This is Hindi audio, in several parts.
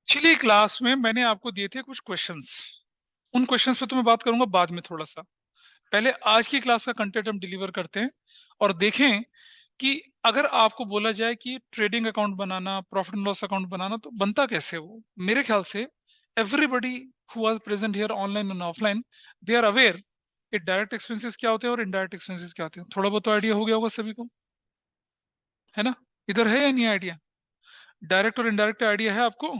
पिछली क्लास में मैंने आपको दिए थे कुछ क्वेश्चंस। उन क्वेश्चंस पे तो मैं बात करूंगा बाद में थोड़ा सा। पहले आज की क्लास का कंटेंट हम डिलीवर करते हैं और देखें कि अगर आपको बोला जाए कि ट्रेडिंग अकाउंट बनाना, प्रॉफिट एंड लॉस अकाउंट बनाना, तो बनता कैसे वो। मेरे ख्याल से everybody who was present here online and offline, they are aware कि डायरेक्ट एक्सपेंसेस क्या होते हैं और इनडायरेक्ट एक्सपेंसेस क्या होते हैं। थोड़ा बहुत तो आइडिया हो गया होगा सभी को, है ना? इधर है या नहीं आइडिया? डायरेक्ट और इनडायरेक्ट आइडिया है आपको?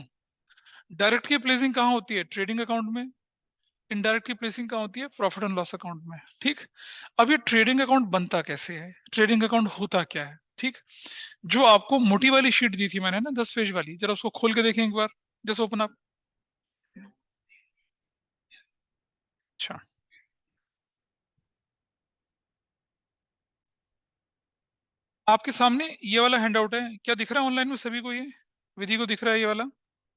डायरेक्ट की प्लेसिंग कहाँ होती है? ट्रेडिंग अकाउंट में। इनडायरेक्ट की प्लेसिंग कहाँ होती है? प्रॉफिट एंड लॉस अकाउंट में। ठीक। अब ये ट्रेडिंग अकाउंट बनता कैसे है, ट्रेडिंग अकाउंट होता क्या है? ठीक। जो आपको मोटी वाली शीट दी थी मैंने ना, 10 पेज वाली, जरा उसको खोल के देखें एक बार। जैसे ओपन अप। अच्छा, आपके सामने ये वाला हैंडआउट है, क्या दिख रहा है ऑनलाइन में सभी को? ये विधि को दिख रहा है ये वाला?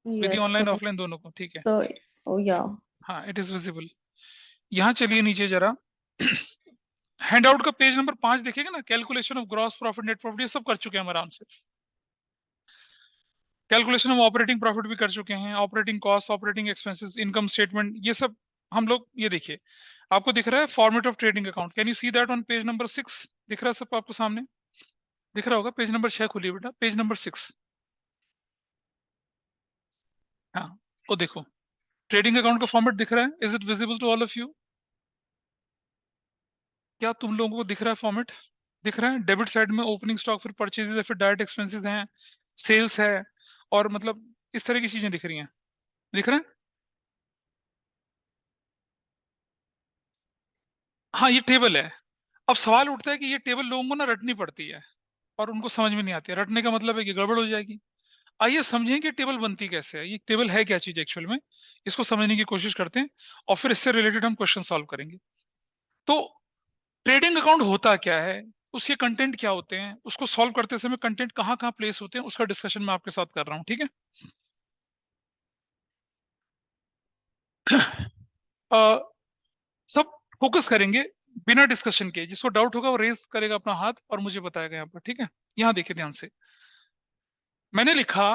विधि Yes, ऑनलाइन so ऑफलाइन दोनों को? ठीक है। so oh yeah. हाँ, इट इज विजिबल। यहाँ चलिए नीचे जरा। हैंडआउट का पेज नंबर 5 देखिएगा ना, calculation of gross profit, net profit, ये सब कर चुके हैं हम आराम से। कैलकुलेशन ऑफ ऑपरेटिंग प्रॉफिट भी कर चुके हैं, operating cost, operating expenses, income statement, ये सब हम लोग। ये देखिए, आपको दिख रहा है format of trading account. Can you see that on page number 6? दिख रहा है सब आपको सामने? दिख रहा होगा। पेज नंबर 6 खोलिए बेटा, पेज नंबर 6। हाँ, वो देखो, ट्रेडिंग अकाउंट का फॉर्मेट दिख रहा है। Is it visible to all of you? क्या तुम लोगों को दिख रहा है फॉर्मेट? दिख रहा है? डेबिट साइड में ओपनिंग स्टॉक, फिर परचेजेस, फिर डायरेक्ट एक्सपेंसेस हैं, सेल्स है, और मतलब इस तरह की चीजें दिख रही हैं। दिख रहा है? हाँ, ये टेबल है। अब सवाल उठता है कि ये टेबल लोगों को ना रटनी पड़ती है और उनको समझ में नहीं आती है। रटने का मतलब है कि गड़बड़ हो जाएगी। आइए समझें कि टेबल बनती कैसे है, ये टेबल है क्या चीज एक्चुअल में। इसको समझने की कोशिश करते हैं और फिर इससे रिलेटेड हम क्वेश्चन सॉल्व करेंगे। तो ट्रेडिंग अकाउंट होता क्या है, उसके कंटेंट क्या होते हैं, उसको सॉल्व करते समय कंटेंट कहाँ कहाँ प्लेस होते हैं, उसका डिस्कशन मैं आपके साथ कर रहा हूँ। ठीक है। अ, सब फोकस करेंगे बिना डिस्कशन के। जिसको डाउट होगा वो रेज करेगा अपना हाथ और मुझे बताएगा यहाँ पर। ठीक है। यहाँ देखिए ध्यान से, मैंने लिखा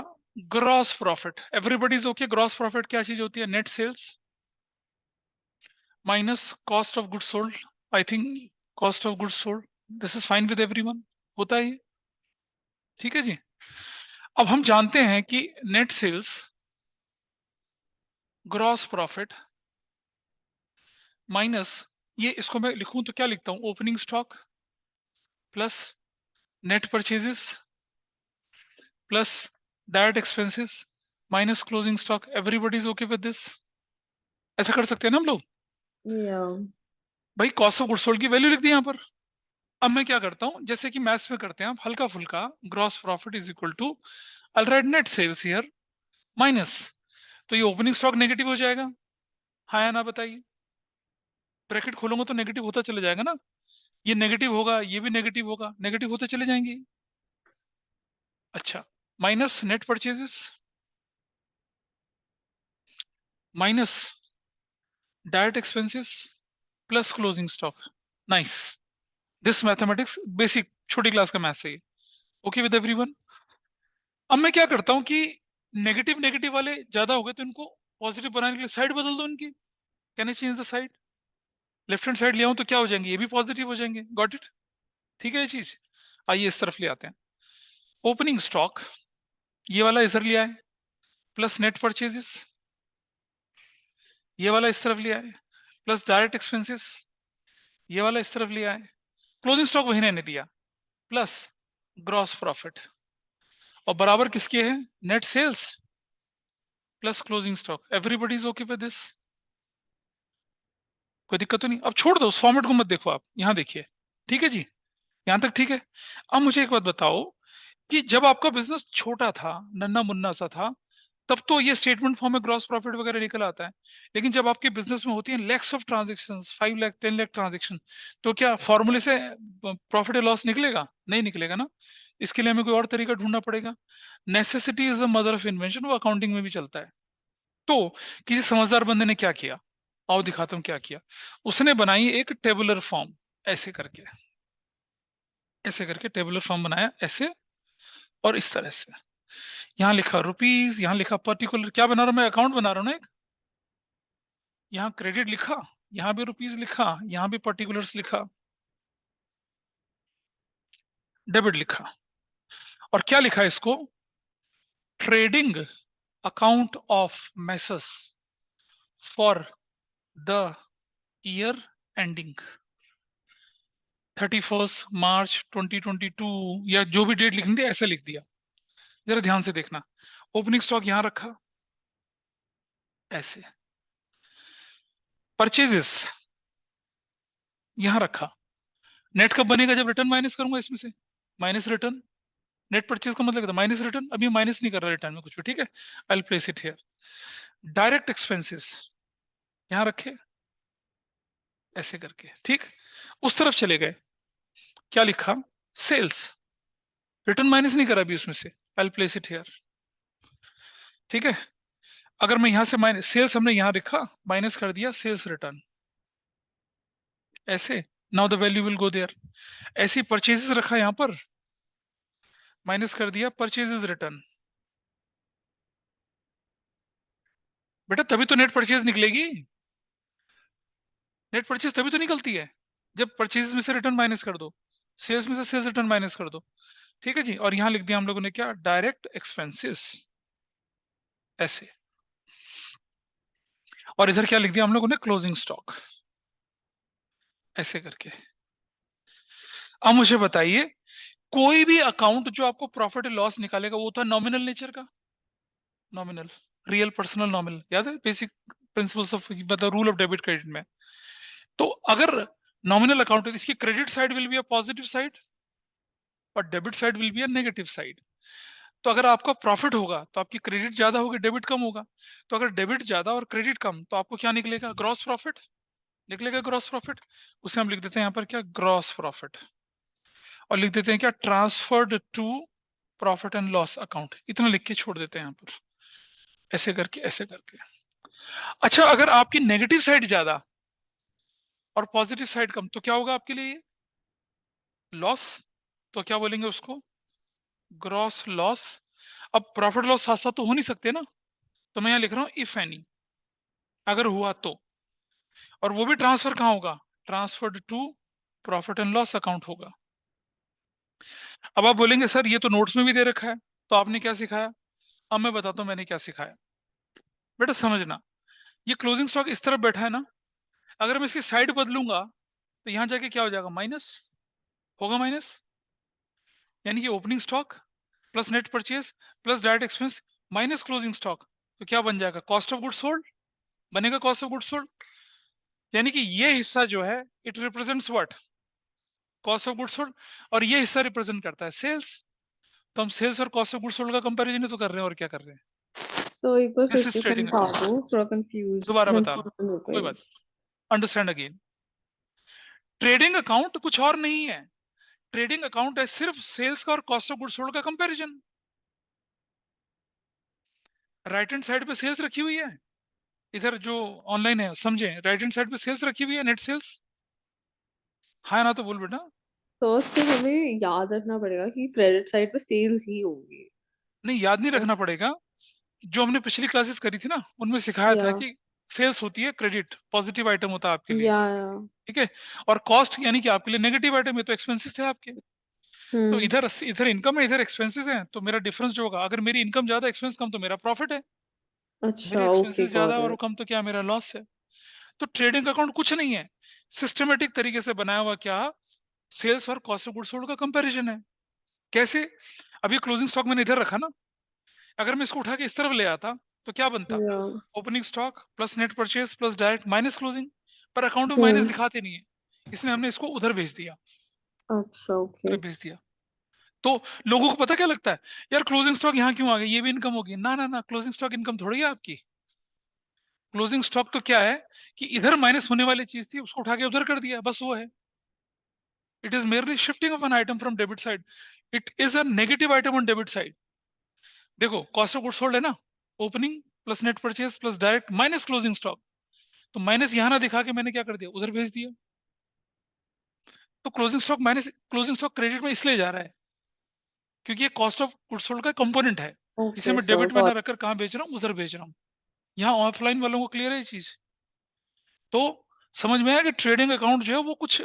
gross profit. Everybody is okay. Gross profit क्या चीज होती है? Net sales minus cost of goods sold. I think cost of goods sold, this is fine with everyone. होता है ये? ठीक है जी। अब हम जानते हैं कि net sales, gross profit minus, ये इसको मैं लिखूं तो क्या लिखता हूं? Opening stock plus net purchases plus direct expenses minus closing stock. Everybody is okay with this? ऐसा कर सकते हैं ना हम लोग? Yeah. भाई कॉस्ट ऑफ गुड्स सोल्ड की वैल्यू लिख दी यहाँ पर। अब मैं क्या करता हूं, जैसे कि मैथ्स में करते हैं आप, हल्का फुल्का, gross profit is equal to, I write net sales here minus, तो ये ओपनिंग स्टॉक नेगेटिव हो जाएगा। हाँ या ना बताइए? ब्रैकेट खोलूंगा तो नेगेटिव होता चला जाएगा ना। ये नेगेटिव होगा, ये भी नेगेटिव होगा, नेगेटिव होते चले जाएंगे। अच्छा, minus net purchases minus direct expenses plus closing stock. Nice. This mathematics basic, छोटी क्लास का मैथ्स है ये। Okay with everyone? अब मैं क्या करता हूँ कि नेगेटिव नेगेटिव वाले ज्यादा हो गए तो इनको पॉजिटिव बनाने के लिए साइड बदल दो इनकी। Can I change the side? Left hand side ले आऊं तो क्या हो जाएंगे? ये भी पॉजिटिव हो जाएंगे। Got it? ठीक है ये चीज। आइए इस तरफ ले आते हैं। ओपनिंग स्टॉक ये वाला इधर लिया है, प्लस नेट परचेजेस ये वाला इस तरफ लिया है, प्लस डायरेक्ट एक्सपेंसेस ये वाला इस तरफ लिया है, क्लोजिंग स्टॉक वही रहने दिया, प्लस ग्रॉस प्रॉफिट, और बराबर किसके है? Net sales plus closing stock. Everybody is okay with this? कोई दिक्कत तो नहीं? अब छोड़ दो, उस फॉर्मेट को मत देखो, आप यहाँ देखिए। ठीक है जी, यहाँ तक ठीक है? अब मुझे एक बात बताओ कि जब आपका बिजनेस छोटा था, नन्ना मुन्ना सा था, तब तो ये स्टेटमेंट फॉर्म में ग्रॉस प्रॉफिट वगैरह निकल आता है। लेकिन जब आपके बिजनेस में होती है lakhs of transaction, 5 lakh 10 lakh transaction, तो क्या फॉर्मूले से प्रॉफिट और लॉस निकलेगा? नहीं निकलेगा ना। इसके लिए हमें कोई और तरीका ढूंढना पड़ेगा। Necessity is the mother of invention, वो अकाउंटिंग में भी चलता है। तो किसी समझदार बंदे ने क्या किया, आओ दिखाता हूँ क्या किया। उसने बनाई एक टेबुलर फॉर्म, ऐसे करके, ऐसे करके टेबुलर फॉर्म बनाया, ऐसे और इस तरह से। यहाँ लिखा रुपीज, यहाँ लिखा पर्टिकुलर, क्या बना रहा हूं मैं, अकाउंट बना रहा हूं ना एक। यहाँ क्रेडिट लिखा, यहाँ भी रुपीज लिखा, यहाँ भी पर्टिकुलर्स लिखा, डेबिट लिखा, और क्या लिखा इसको, trading account of Messrs for the year ending 31 March 2022, या जो भी डेट लिखनी थी ऐसे लिख दिया। जरा ध्यान से देखना, ओपनिंग स्टॉक यहां रखा ऐसे, परचेजेस यहां रखा, नेट कब बनेगा, जब रिटर्न माइनस करूंगा इसमें से, माइनस रिटर्न, नेट परचेज का मतलब माइनस रिटर्न, अभी माइनस नहीं कर रहा रिटर्न में कुछ भी, ठीक है, I will place it here. Direct expenses यहां रखे ऐसे करके, ठीक, उस तरफ चले गए, क्या लिखा, सेल्स, रिटर्न माइनस नहीं करा अभी उसमें से, I will place it here, ठीक है। अगर मैं यहां से माइनस, सेल्स हमने यहां लिखा, माइनस कर दिया सेल्स रिटर्न ऐसे, now the value will go there. ऐसे परचेजेस रखा यहां पर, माइनस कर दिया परचेजेस रिटर्न, बेटा तभी तो नेट परचेज निकलेगी, नेट परचेज तभी तो निकलती है जब परचेज में से रिटर्न माइनस कर दो, सेल्स में से सेल्स रिटर्न माइनस कर दो, ठीक है जी। और यहां लिख दिया हम लोगों ने क्या, डायरेक्ट एक्सपेंसेस ऐसे, और इधर क्या लिख दिया हम लोगों ने, क्लोजिंग स्टॉक ऐसे करके। अब मुझे बताइए, कोई भी अकाउंट जो आपको प्रॉफिट लॉस निकालेगा वो तो नॉमिनल नेचर का, नॉमिनल, रियल पर्सनल नॉमिनल, याद है बेसिक प्रिंसिपल्स ऑफ, मतलब रूल ऑफ डेबिट क्रेडिट में। तो अगर नॉमिनल अकाउंट है, इसकी credit side will be a positive side और debit side will be a negative side. तो अगर आपका प्रॉफिट होगा तो आपकी क्रेडिट ज्यादा होगी, डेबिट कम होगा। तो अगर डेबिट ज्यादा और क्रेडिट कम, तो आपको क्या निकलेगा, ग्रॉस प्रॉफिट निकलेगा, ग्रॉस प्रॉफिट। उसे हम लिख देते हैं यहाँ पर क्या, ग्रॉस प्रॉफिट, और लिख देते हैं क्या, transferred to profit and loss account, इतना लिख के छोड़ देते हैं यहाँ पर, ऐसे करके ऐसे करके। अच्छा, अगर आपकी नेगेटिव साइड ज्यादा और पॉजिटिव साइड कम, तो क्या होगा आपके लिए, लॉस। तो क्या बोलेंगे उसको, ग्रॉस लॉस। अब प्रॉफिट लॉस साथ साथ तो हो नहीं सकते ना, तो मैं यहाँ लिख रहा हूँ इफ एनी, अगर हुआ तो, और वो भी ट्रांसफर कहाँ होगा, transferred to profit and loss account होगा। अब आप बोलेंगे सर ये तो नोट्स में भी दे रखा है, तो आपने क्या सिखाया। अब मैं बताता हूँ मैंने क्या सिखाया। बेटा समझना, ये क्लोजिंग स्टॉक इस तरफ बैठा है ना, अगर मैं इसकी साइड बदलूंगा तो यहां जाके क्या हो जाएगा, माइनस होगा, माइनस, यानी कि opening stock plus net purchase plus direct expense minus closing stock, तो क्या बन जाएगा, कॉस्ट ऑफ गुड्स सोल्ड बनेगा, कॉस्ट ऑफ गुड्स सोल्ड। यानी कि ये हिस्सा जो है, it represents what, cost of goods sold, और ये हिस्सा रिप्रेजेंट करता है सेल्स। तो हम सेल्स और कॉस्ट ऑफ गुड्स सोल्ड का कंपैरिजन तो कर रहे हैं, और क्या कर रहे हैं, So एक बार फिर दिस इज से ट्रेडिंग समझा अकाउंट। दो, थोड़ा कंफ्यूज दोबारा बता रहा हूँ, कंफ्यूजन हो कोई गई। बात, अंडरस्टैंड अगेन। ट्रेडिंग अकाउंट कुछ और नहीं है, ट्रेडिंग अकाउंट है सिर्फ सेल्स का और कॉस्ट ऑफ गुड्स सोल्ड का कंपैरिजन। राइट हैंड साइड पे सेल्स रखी हुई है, इधर जो ऑनलाइन है समझे, राइट हैंड साइड पे सेल्स रखी हुई है, नेट सेल्स, हाँ ना, तो बोल बेटा। तो उससे हमें याद रखना पड़ेगा कि क्रेडिट साइड पे सेल्स ही होंगी। नहीं, याद नहीं रखना पड़ेगा, जो हमने पिछली क्लासेस करी थी ना उनमें सिखाया या था कि सेल्स होती है क्रेडिट, पॉजिटिव आइटम होता है आपके लिए, या ठीक है, और कॉस्ट यानी कि आपके लिए नेगेटिव आइटम है, तो एक्सपेंसेस है आपके। तो हम्म। इधर इधर इनकम है, इधर एक्सपेंसेस है, तो मेरा डिफरेंस जो होगा, अगर मेरी इनकम ज्यादा एक्सपेंस कम, तो मेरा प्रॉफिट है, मेरे अच्छा, ओके, एक्सपेंसेस ज्यादा गॉट और वो इट। कम, तो क्या मेरा लॉस है। तो ट्रेडिंग अकाउंट कुछ नहीं है, सिस्टमेटिक तरीके से बनाया हुआ क्या, सेल्स और कॉस्ट ऑफ गुड्स सोल्ड का कंपैरिजन है। कैसे, अब ये क्लोजिंग स्टॉक मैंने इधर रखा ना, अगर मैं इसको उठा के इस तरफ ले आता तो क्या बनता, या opening stock plus net purchase plus direct minus closing, पर अकाउंट में माइनस हम्म। दिखाते नहीं है, इसलिए हमने इसको उधर भेज दिया, अच्छा, ओके। उधर भेज दिया। तो लोगों को पता क्या लगता है, यार क्लोजिंग स्टॉक यहाँ क्यों आ गई, ये भी इनकम होगी, ना ना ना, क्लोजिंग स्टॉक इनकम थोड़ी है आपकी। क्लोजिंग स्टॉक तो क्या है कि इधर माइनस होने वाली चीज थी, उसको उठा के उधर कर दिया, बस वो है। It is merely shifting of an item from debit side, it is a negative item on debit side। देखो कॉस्ट ऑफ गुड्स सोल्ड है ना, opening plus net purchase plus direct minus closing stock, तो माइनस यहां ना दिखा के मैंने क्या कर दिया, उधर भेज दिया। तो closing stock minus, closing stock credit में इसलिए जा रहा है क्योंकि ये कॉस्ट ऑफ गुड्स सोल्ड का कंपोनेंट है। जिसे ओके मैं सर, डेबिट में ना गॉट। रखकर कहाँ बेच रहा हूँ, उधर बेच रहा हूँ। यहाँ ऑफलाइन वालों को क्लियर है ये चीज। तो समझ में आया कि ट्रेडिंग अकाउंट जो है वो कुछ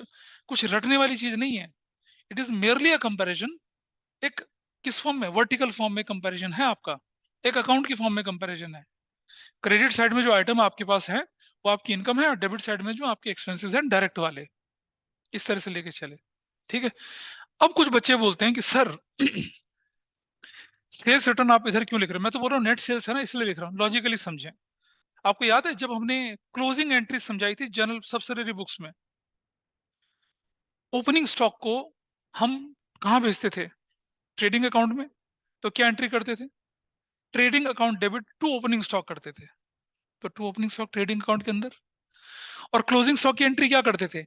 कुछ रटने वाली चीज नहीं है। It is merely a comparison. एक किस फॉर्म में, वर्टिकल फॉर्म में कंपैरिजन है आपका, एक अकाउंट की फॉर्म में कंपैरिजन है। क्रेडिट साइड में जो आइटम आपके पास है वो आपकी इनकम है, और डेबिट साइड में जो आपके एक्सपेंसेस हैं डायरेक्ट वाले, इस तरह से लेके चले। ठीक है। अब कुछ बच्चे बोलते हैं कि सर सेल्स रिटर्न आप इधर क्यों लिख रहे हो? मैं तो बोल रहा हूँ नेट सेल्स है ना, इसलिए लिख रहा हूँ, लॉजिकली समझें। आपको याद है जब हमने क्लोजिंग एंट्री समझाई थी जनरल सब्सिडरी बुक्स में, ओपनिंग स्टॉक को हम कहाँ भेजते थे? ट्रेडिंग अकाउंट में। तो क्या एंट्री करते थे? Trading account debit to opening stock करते थे। तो to opening stock trading account के अंदर, और क्लोजिंग स्टॉक की एंट्री क्या करते थे?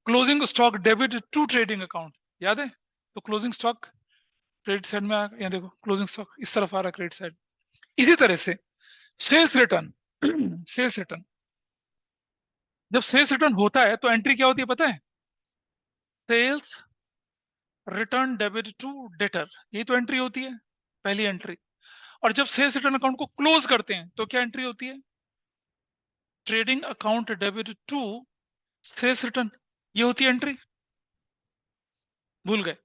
Closing stock debit to trading account. याद है? तो क्लोजिंग स्टॉक क्रेडिट साइड में यहाँ देखो, क्लोजिंग स्टॉक इस तरफ आ रहा है क्रेडिट साइड। इसी तरह से सेल्स रिटर्न सेल्स रिटर्न, जब सेल्स रिटर्न होता है तो एंट्री क्या होती है पता है? Sales return debit to debtor, ये तो एंट्री होती है, पहली एंट्री। और जब सेल्स रिटर्न अकाउंट को क्लोज करते हैं तो क्या एंट्री होती है? Trading account debit to sales return, ये होती है एंट्री। भूल गए?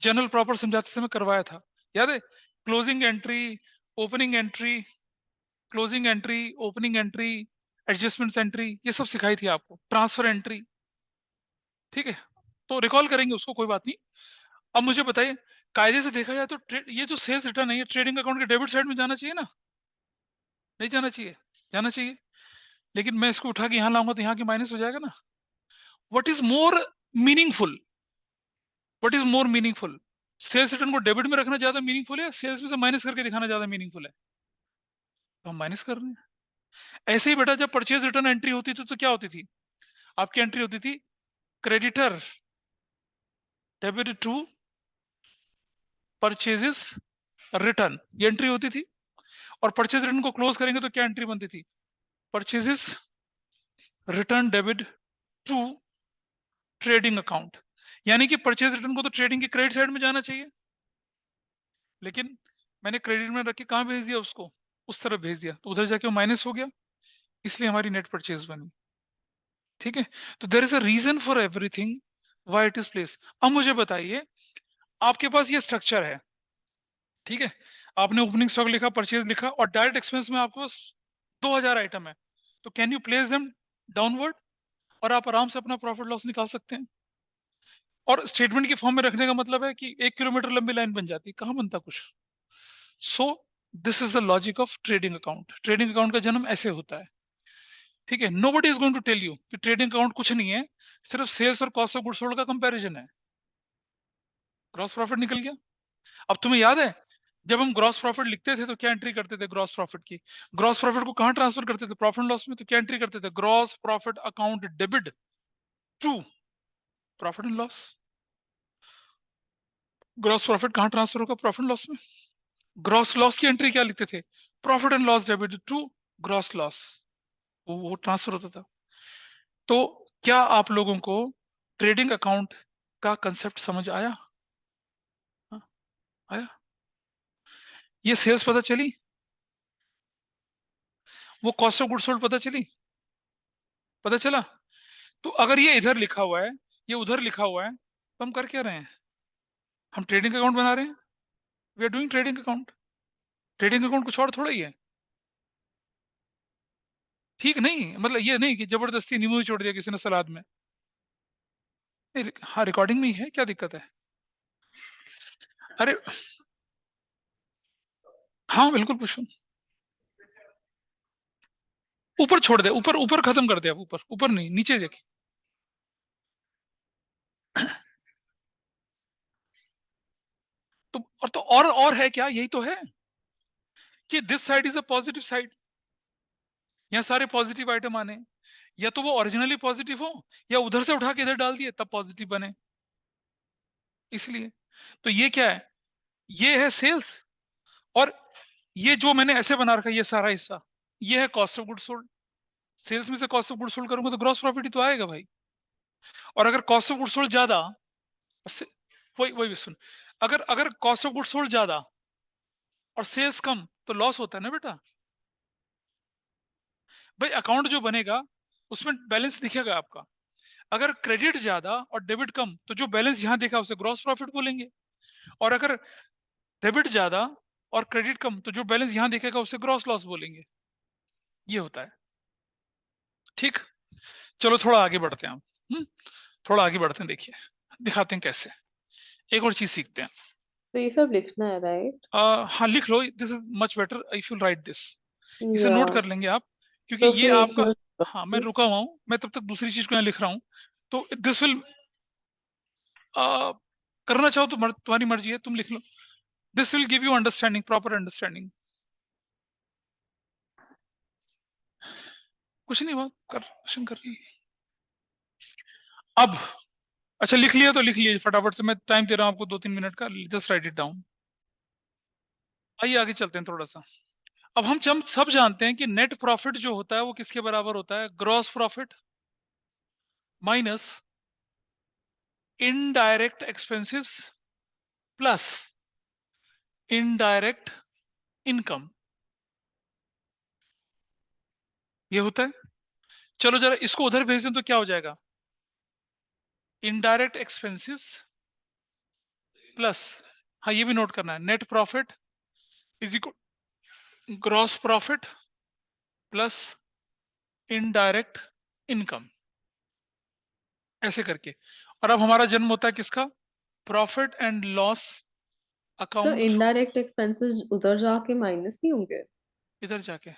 जनरल प्रॉपर समझाते समय करवाया था, याद है? Closing entry, opening entry, closing entry, opening entry, adjustments entry, ये सब सिखाई थी आपको, ट्रांसफर एंट्री। ठीक है, तो रिकॉल करेंगे उसको, कोई बात नहीं। अब मुझे बताइए, कायदे से देखा जाए तो ये जो सेल्स रिटर्न है ये ट्रेडिंग अकाउंट के डेबिट साइड में जाना चाहिए ना? नहीं जाना चाहिए? जाना चाहिए। लेकिन मैं इसको उठा के यहाँ लाऊंगा तो यहाँ की माइनस हो जाएगा ना। What is more meaningful? What is more meaningful? Sales return को डेबिट में रखना ज्यादा मीनिंगफुल है, सेल्स में से माइनस करके दिखाना ज्यादा मीनिंगफुल है? तो हम माइनस कर रहे हैं। ऐसे ही बेटा जब परचेज रिटर्न एंट्री होती थी तो क्या होती थी? आपकी एंट्री होती थी creditor debit to purchases return, ये एंट्री होती थी। और परचेज रिटर्न को क्लोज करेंगे तो क्या एंट्री बनती थी? Purchases return debit to trading account. यानी कि परचेज रिटर्न को तो ट्रेडिंग की क्रेडिट साइड में जाना चाहिए, लेकिन मैंने क्रेडिट में रख के कहाँ भेज दिया उसको? उस तरफ भेज दिया, तो उधर जाके वो माइनस हो गया, इसलिए हमारी नेट परचेज बनी। ठीक है। तो there is a reason for everything why it is place. अब मुझे बताइए, आपके पास ये स्ट्रक्चर है, ठीक है, आपने ओपनिंग स्टॉक लिखा, परचेज लिखा, और डायरेक्ट एक्सपेंस में आपके पास 2000 आइटम है, तो can you place them downward, और आप आराम से अपना प्रॉफिट लॉस निकाल सकते हैं। और स्टेटमेंट की फॉर्म में रखने का मतलब है कि 1 किलोमीटर लंबी लाइन बन जाती है, कहाँ बनता कुछ। So this is the logic of trading account. Trading account का जन्म ऐसे होता है। ठीक है, nobody is going to tell you कि ट्रेडिंग अकाउंट कुछ नहीं है, सिर्फ सेल्स और कॉस्ट ऑफ गुड्स सोल्ड का कंपैरिजन है। ग्रॉस प्रॉफिट निकल गया। अब तुम्हें याद है जब हम ग्रॉस प्रॉफिट लिखते थे तो क्या एंट्री करते थे ग्रॉस प्रॉफिट की? ग्रॉस प्रॉफिट को कहां ट्रांसफर करते थे? प्रॉफिट एंड लॉस में। तो क्या एंट्री करते थे? Gross profit account debit to profit and loss. Gross profit कहां ट्रांसफर होगा? प्रॉफिट एंड लॉस में। ग्रॉस लॉस की एंट्री क्या लिखते थे? Profit and loss debit to gross loss, वो ट्रांसफर होता था। तो क्या आप लोगों को ट्रेडिंग अकाउंट का कंसेप्ट समझ आया? हाँ, आया। ये सेल्स पता चली, वो कॉस्ट ऑफ गुड सोल्ड पता चली, पता चला। तो अगर ये इधर लिखा हुआ है, ये उधर लिखा हुआ है, तो हम कर क्या रहे हैं? हम ट्रेडिंग अकाउंट बना रहे हैं। We are doing trading account. Trading account कुछ और थोड़ा ही है। ठीक नहीं, मतलब ये नहीं कि जबरदस्ती नींबू ही छोड़ दिया किसी ने सलाद में। नहीं, हाँ रिकॉर्डिंग में ही है, क्या दिक्कत है? अरे हाँ बिल्कुल पूछो। ऊपर छोड़ दे, ऊपर ऊपर खत्म कर दे, आप ऊपर ऊपर नहीं, नीचे देख। तो और है क्या? यही तो है कि this side is a positive side, यहाँ सारे पॉजिटिव आइटम आने, या तो वो ओरिजिनली पॉजिटिव हो, या उधर से उठा के इधर डाल दिए तब पॉजिटिव बने, इसलिए। तो ये क्या है? ये है सेल्स। और ये जो मैंने ऐसे बना रखा है ये सारा हिस्सा, ये है cost of good sold. Sales में से कॉस्ट ऑफ गुड सोल्ड करूंगा तो ग्रॉस प्रॉफिट ही तो आएगा भाई। और अगर कॉस्ट ऑफ गुड सोल्ड ज्यादा, वही वही भी सुन, अगर अगर कॉस्ट ऑफ गुड सोल्ड ज्यादा और सेल्स कम तो लॉस होता है ना बेटा। भाई अकाउंट जो बनेगा उसमें बैलेंस दिखेगा आपका। अगर क्रेडिट ज्यादा और डेबिट कम तो जो बैलेंस यहां देखा उसे ग्रॉस प्रॉफिट बोलेंगे। और अगर डेबिट ज्यादा और क्रेडिट कम तो जो बैलेंस यहां दिखेगा उसे ग्रॉस लॉस बोलेंगे। ये होता है। ठीक। चलो थोड़ा आगे बढ़ते हैं हम। थोड़ा आगे बढ़ते हैं, देखिए दिखाते हैं कैसे। एक और चीज सीखते हैं। तो ये सब लिखना है, राइट? हाँ लिख लो, this is much better if you write this. इसे या नोट कर लेंगे आप, क्योंकि तो ये फिर एक आपका। मिनट हाँ मैं प्लीज। रुका हुआ हूँ, मैं तब तक दूसरी चीज को यहाँ लिख रहा हूँ। तो दिस विल, करना चाहो तो तुम्हारी मर्जी है, तुम लिख लो। This will give you understanding, proper understanding. कुछ नहीं, बात कर क्वेश्चन कर रही। अब अच्छा लिख लिया तो लिख लीजिए फटाफट से, मैं टाइम दे रहा हूँ आपको 2-3 मिनट का, जस्ट राइट इट डाउन। आइए आगे चलते हैं थोड़ा सा। अब हम सब जानते हैं कि नेट प्रॉफिट जो होता है वो किसके बराबर होता है? Gross profit minus indirect expenses plus indirect income, ये होता है। चलो जरा इसको उधर भेज दें तो क्या हो जाएगा? इनडायरेक्ट एक्सपेंसेस प्लस, हाँ ये भी नोट करना है, net profit is equal gross profit plus indirect income, ऐसे करके। और अब हमारा जन्म होता है किसका? Profit and loss sir account. Indirect expenses उधर जाके माइनस नहीं होंगे? इधर जाके,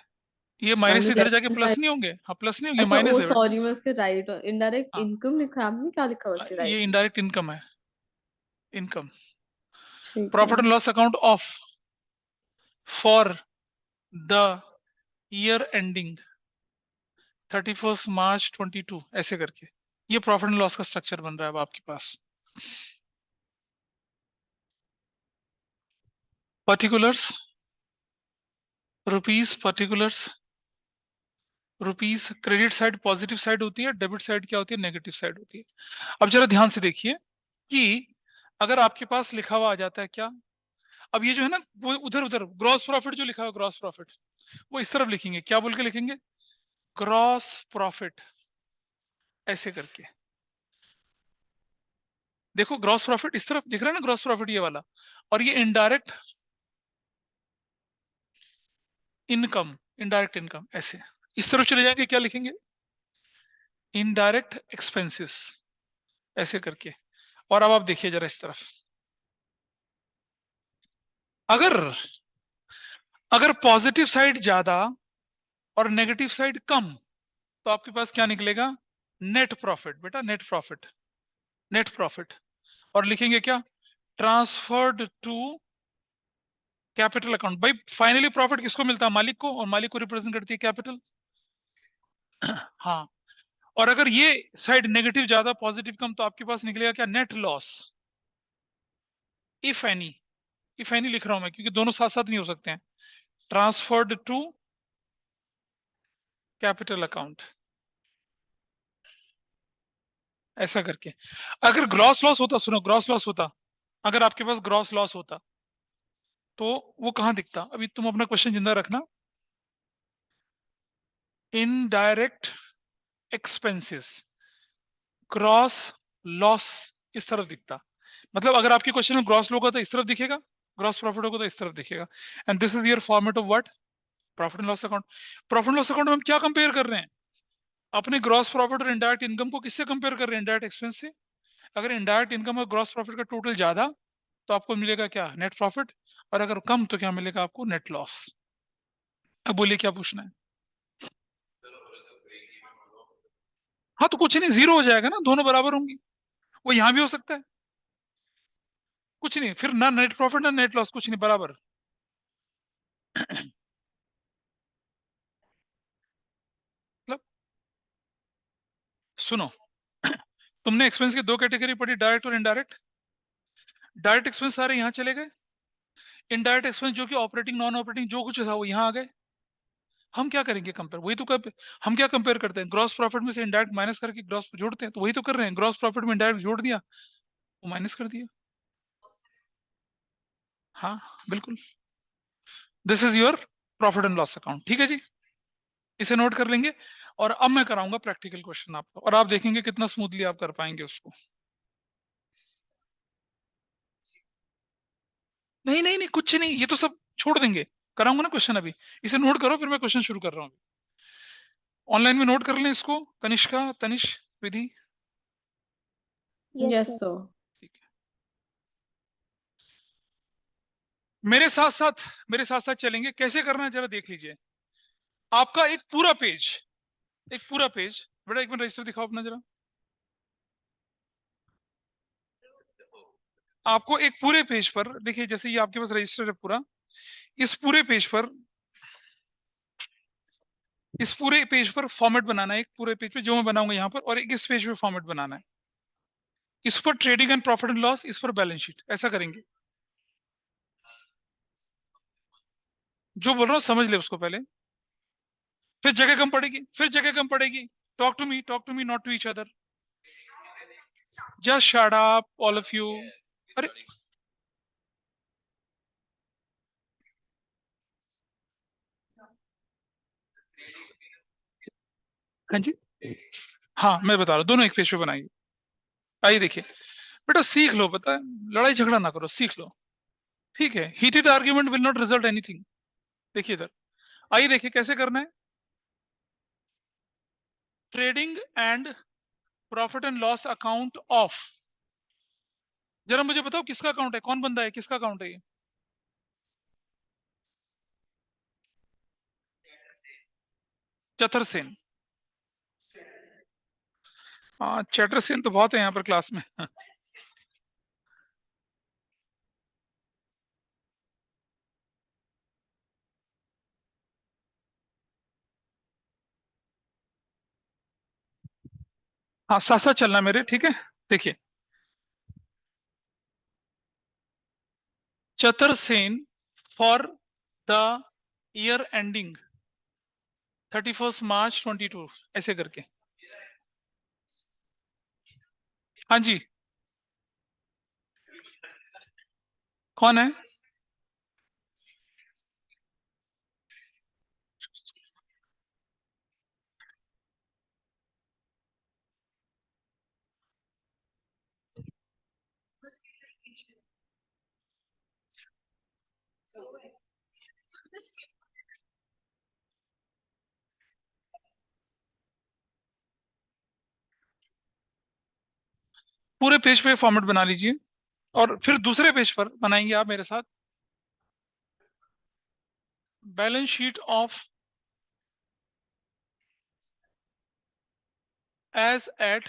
ये आई माइनस मीन इधर लेफ्ट जाके हैंड प्लस साइड। नहीं होंगे? हाँ प्लस नहीं होंगे, अच्छा, माइनस ओ है बेटा। सॉरी, मैं उसके राइट इनडायरेक्ट हाँ इनकम लिखा है आपने, क्या लिखा हुआ उसके ये राइट में? इनडायरेक्ट इनकम है, इनकम। ठीक है। Profit and loss account of for the year ending 31 March 2022, ऐसे करके ये प्रॉफिट एंड लॉस का स्ट्रक्चर बन रहा है अब आपके पास। Particulars rupees, particulars rupees, credit side positive side होती है, डेबिट साइड क्या होती है? नेगेटिव साइड होती है। अब जरा ध्यान से देखिए कि अगर आपके पास लिखा हुआ आ जाता है क्या, अब ये जो है ना वो उधर उधर ग्रॉस प्रॉफिट जो लिखा हुआ ग्रॉस प्रॉफिट, वो इस तरफ लिखेंगे, क्या बोल के लिखेंगे? ग्रॉस प्रॉफिट, ऐसे करके। देखो ग्रॉस प्रॉफिट इस तरफ दिख रहा है ना, ग्रॉस प्रॉफिट ये वाला। और ये इनडायरेक्ट इनकम, इनडायरेक्ट इनकम, ऐसे इस तरफ चले जाएंगे, क्या लिखेंगे? इनडायरेक्ट एक्सपेंसेस, ऐसे करके। और अब आप देखिए जरा इस तरफ, अगर अगर पॉजिटिव साइड ज्यादा और नेगेटिव साइड कम तो आपके पास क्या निकलेगा? नेट प्रॉफिट बेटा, नेट प्रॉफिट, नेट प्रॉफिट। और लिखेंगे क्या? Transferred to capital account. भाई फाइनली प्रॉफिट किसको मिलता है? मालिक को, और मालिक को रिप्रेजेंट करती है कैपिटल। हाँ। और अगर ये साइड नेगेटिव ज्यादा पॉजिटिव कम तो आपके पास निकलेगा क्या? Net loss, if any. If any लिख रहा हूं मैं क्योंकि दोनों साथ साथ नहीं हो सकते हैं। ट्रांसफर्ड टू कैपिटल अकाउंट, ऐसा करके। अगर ग्रॉस लॉस होता, सुनो ग्रॉस लॉस होता, अगर आपके पास ग्रॉस लॉस होता तो वो कहां दिखता? अभी तुम अपना क्वेश्चन जिंदा रखना। इनडायरेक्ट एक्सपेंसेस ग्रॉस लॉस इस तरफ दिखता। मतलब अगर आपके क्वेश्चन में ग्रॉस होगा तो इस तरफ दिखेगा, ग्रॉस प्रॉफिट होगा तो इस तरफ दिखेगा। And this is your format of what? Profit and loss account. Profit and loss account में हम क्या कंपेयर कर रहे हैं? अपने ग्रॉस प्रॉफिट और इनडायरेक्ट इनकम को किससे कंपेयर कर रहे हैं? इनडायरेक्ट एक्सपेंस से। अगर इनडायरेक्ट इनकम और ग्रॉस प्रॉफिट का टोटल ज्यादा तो आपको मिलेगा क्या? Net profit. और अगर कम तो क्या मिलेगा आपको? Net loss. अब बोलिए क्या पूछना है? हाँ तो कुछ नहीं, जीरो हो जाएगा ना, दोनों बराबर होंगी। वो यहां भी हो सकता है। कुछ नहीं, फिर ना नेट प्रॉफिट ना नेट लॉस, कुछ नहीं, बराबर। मतलब सुनो, तुमने एक्सपेंस की दो कैटेगरी पढ़ी, डायरेक्ट और इनडायरेक्ट। डायरेक्ट एक्सपेंस सारे यहाँ चले गए, इनडायरेक्ट एक्सपेंस जो कि ऑपरेटिंग नॉन ऑपरेटिंग जो कुछ था वो यहाँ आ गए। हम क्या करेंगे कंपेयर? वही तो कर, हम क्या कंपेयर करते हैं? ग्रॉस प्रॉफिट में से इनडायरेक्ट माइनस करके ग्रॉस जोड़ते हैं, तो वही तो कर रहे हैं। ग्रॉस प्रॉफिट में इनडायरेक्ट जोड़ दिया, वो माइनस कर दिया। हाँ बिल्कुल। This is your profit and loss account. ठीक है जी, इसे नोट कर लेंगे। और अब मैं कराऊंगा प्रैक्टिकल क्वेश्चन आपको, और आप देखेंगे कितना स्मूथली आप कर पाएंगे उसको। नहीं नहीं नहीं, कुछ नहीं, ये तो सब छोड़ देंगे, कराऊंगा ना क्वेश्चन अभी। इसे नोट करो, फिर मैं क्वेश्चन शुरू कर रहा हूँ। ऑनलाइन में नोट कर लें इसको, Kanishka, Tanish, Vidhi. Yes yes sir. Sir. ठीक है, मेरे साथ साथ चलेंगे। कैसे करना है जरा देख लीजिए। आपका एक पूरा पेज बेटा, एक मिनट रजिस्टर दिखाओ अपना जरा। आपको एक पूरे पेज पर देखिए, जैसे ये आपके पास रजिस्टर है पूरा, इस पूरे पेज पर फॉर्मेट बनाना है। एक पूरे पेज पे जो मैं बनाऊंगा यहाँ पर, और एक इस पेज पे फॉर्मेट बनाना है। इस पर trading and profit and loss, इस पर बैलेंस शीट, ऐसा करेंगे। जो बोल रहा हूँ समझ ले उसको पहले, फिर जगह कम पड़ेगी। Talk to me not to each other. Just shut up all of you. अरे हाँ जी, हाँ मैं बता रहा हूँ, दोनों एक पेज पे बनाइए। आइए देखिए बेटा, सीख लो, पता है, लड़ाई झगड़ा ना करो, सीख लो। ठीक है, heated argument will not result anything. देखिए इधर, आइए देखिए कैसे करना है। Trading and profit and loss account of, जरा मुझे बताओ किसका अकाउंट है, कौन बंदा है, किसका अकाउंट है ये? चतुर्सेन। हाँ, चतुर्सेन तो बहुत है यहाँ पर क्लास में। हाँ, साथ साथ चलना मेरे, ठीक है। देखिए, Chatursen for the year ending 31 मार्च 22, ऐसे करके। हाँ जी, कौन है? पूरे पेज पे फॉर्मेट बना लीजिए, और फिर दूसरे पेज पर बनाएंगे आप मेरे साथ balance sheet of as at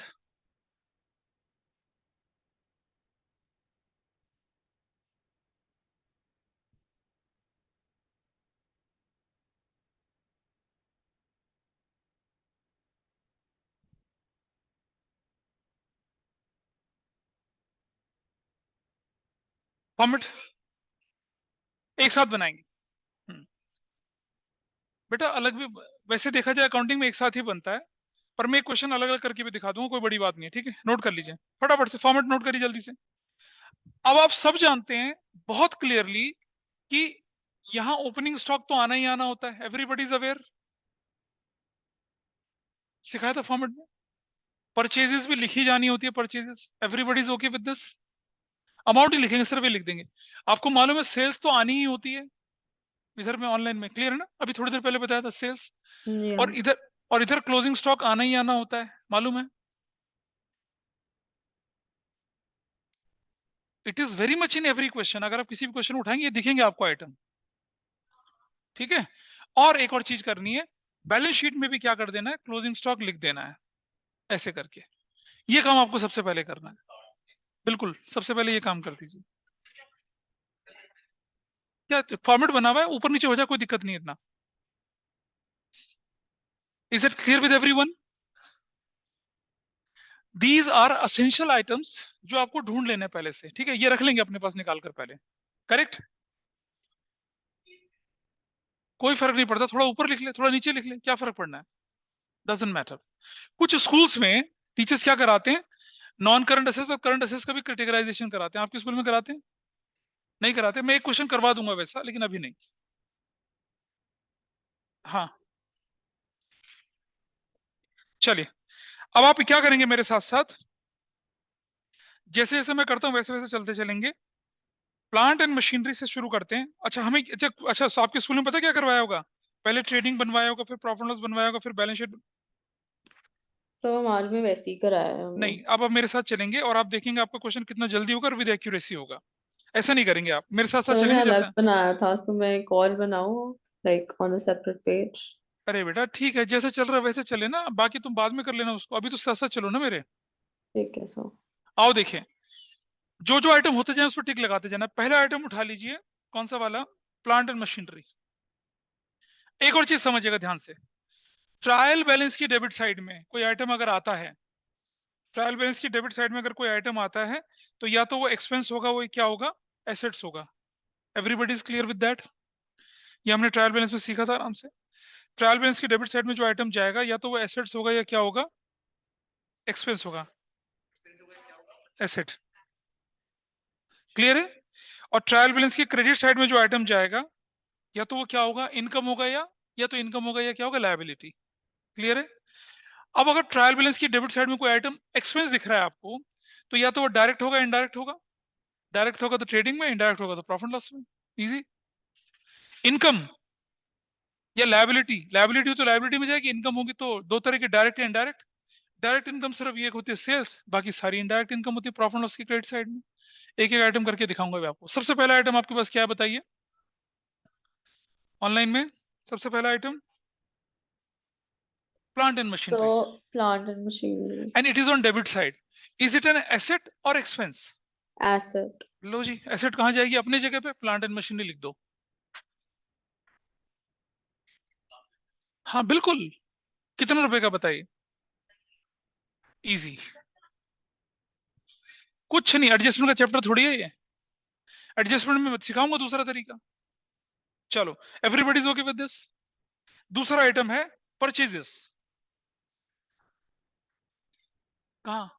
format एक साथ बनाएंगे। हम्म, बेटा अलग भी, वैसे देखा जाए अकाउंटिंग में एक साथ ही बनता है, पर मैं एक क्वेश्चन अलग अलग करके भी दिखा दूंगा, कोई बड़ी बात नहीं है। ठीक है, नोट कर लीजिए फटाफट से, फॉर्मेट नोट करिए जल्दी से। अब आप सब जानते हैं बहुत क्लियरली कि यहां ओपनिंग स्टॉक तो आना ही आना होता है, एवरीबडी इज अवेयर, सिखाया था फॉर्मेट में। परचेजेस भी लिखी जानी होती है, purchases, everybody is okay with this. Amount ही लिखेंगे, सर्वे लिख देंगे। आपको मालूम है सेल्स तो आनी ही होती है, इधर में ऑनलाइन में क्लियर है ना, अभी थोड़ी देर पहले बताया था सेल्स। जी और हाँ। इधर क्लोजिंग स्टॉक आना ही आना होता है, मालूम है। It is very much in every question, अगर आप किसी भी क्वेश्चन उठाएंगे ये दिखेंगे आपको आइटम। ठीक है, और एक और चीज करनी है, बैलेंस शीट में भी क्या कर देना है, क्लोजिंग स्टॉक लिख देना है, ऐसे करके। ये काम आपको सबसे पहले करना है, बिल्कुल सबसे पहले ये काम कर दीजिए। क्या फॉर्मेट बना हुआ है, ऊपर नीचे हो जाए कोई दिक्कत नहीं है इतना। Is it clear with everyone? These are essential items जो आपको ढूंढ लेने हैं पहले से। ठीक है, ये रख लेंगे अपने पास निकाल कर पहले। करेक्ट, कोई फर्क नहीं पड़ता, थोड़ा ऊपर लिख ले थोड़ा नीचे लिख ले, क्या फर्क पड़ना है, डजंट मैटर। कुछ स्कूल्स में टीचर्स क्या कराते हैं, नॉन करंट असेस और करंट असेस का भी कैटेगराइजेशन कराते हैं। आपके स्कूल में कराते हैं? नहीं कराते? मैं एक क्वेश्चन करवा दूंगा वैसा, लेकिन अभी नहीं। हाँ, चलिए अब आप क्या करेंगे मेरे साथ साथ, जैसे जैसे मैं करता हूँ वैसे वैसे चलते चलेंगे। प्लांट एंड मशीनरी से शुरू करते हैं। अच्छा हमें अच्छा तो आपके स्कूल में पता क्या करवाया होगा? पहले ट्रेडिंग बनवाया होगा, फिर प्रॉफिट लॉस बनवाया होगा, फिर बैलेंस शीट। तो हमारे में वैसे ही कराया है नहीं, हमें। अब आप मेरे साथ चलेंगे और आप देखेंगे आपका क्वेश्चन कितना जल्दी होगा और विद एक्यूरेसी होगा। ऐसा नहीं करेंगे, आप मेरे साथ तो साथ मैंने चलेंगे अलग जैसा। बनाया था, सो मैं एक और बनाऊँ, like on a separate page. अरे बेटा ठीक है, जैसे चल रहा है वैसे चले ना, बाकी तुम बाद में कर लेना उसको, अभी तो साथ साथ चलो ना मेरे। ठीक है सो। आओ देखें, जो जो आइटम होते जाए उस पर टिक लगाते जाना। पहला आइटम उठा लीजिए, कौन सा वाला? Plant and machinery. एक और चीज समझिएगा ध्यान से, ट्रायल बैलेंस की डेबिट साइड में कोई आइटम अगर आता है, ट्रायल बैलेंस की डेबिट साइड में अगर कोई आइटम आता है, तो या तो वो एक्सपेंस होगा, वो क्या होगा? एसेट्स होगा। Everybody is clear with that? ये हमने ट्रायल बैलेंस में सीखा था आराम से। ट्रायल बैलेंस की डेबिट साइड में जो आइटम जाएगा, या तो वो एसेट्स होगा या क्या होगा? एक्सपेंस होगा। एसेट। क्लियर है? और ट्रायल बैलेंस की क्रेडिट साइड में जो आइटम जाएगा, या तो वो क्या होगा? इनकम होगा, या तो इनकम होगा या क्या होगा? लायबिलिटी। क्लियर है? अब अगर ट्रायल बैलेंस की डेबिट साइड में कोई आइटम एक्सपेंस दिख रहा है आपको, तो या तो वो डायरेक्ट होगा, इनडायरेक्ट होगा। डायरेक्ट होगा तो ट्रेडिंग में, इनडायरेक्ट होगा तो प्रॉफिट लॉस में। इजी। इनकम या लायबिलिटी, लायबिलिटी हो तो लायबिलिटी में जाएगी, इनकम होगी तो दो तरह की, डायरेक्ट या इनडायरेक्ट। डायरेक्ट इनकम सिर्फ ये होती है सेल्स, बाकी सारी इनडायरेक्ट इनकम होती है प्रॉफिट लॉस की क्रेडिट साइड में। एक एक आइटम करके दिखाऊंगा मैं आपको। सबसे पहला आइटम आपके पास क्या है बताइए, ऑनलाइन में? सबसे पहला आइटम प्लांट एंड तो machinery, plant and machinery. And it is on debit side. Is it an asset और एक्सपेंस? एसेट। लो जी, एसेट कहाँ जाएगी? अपनी जगह पे प्लांट एंड मशीनरी लिख दो। हाँ बिल्कुल। कितने रुपए का बताइए? इजी। कुछ नहीं, एडजस्टमेंट का चैप्टर थोड़ी है ये। एडजस्टमेंट में सिखाऊंगा दूसरा तरीका। चलो, everybody is okay with this. दूसरा आइटम है परचेजेस। कहाँ?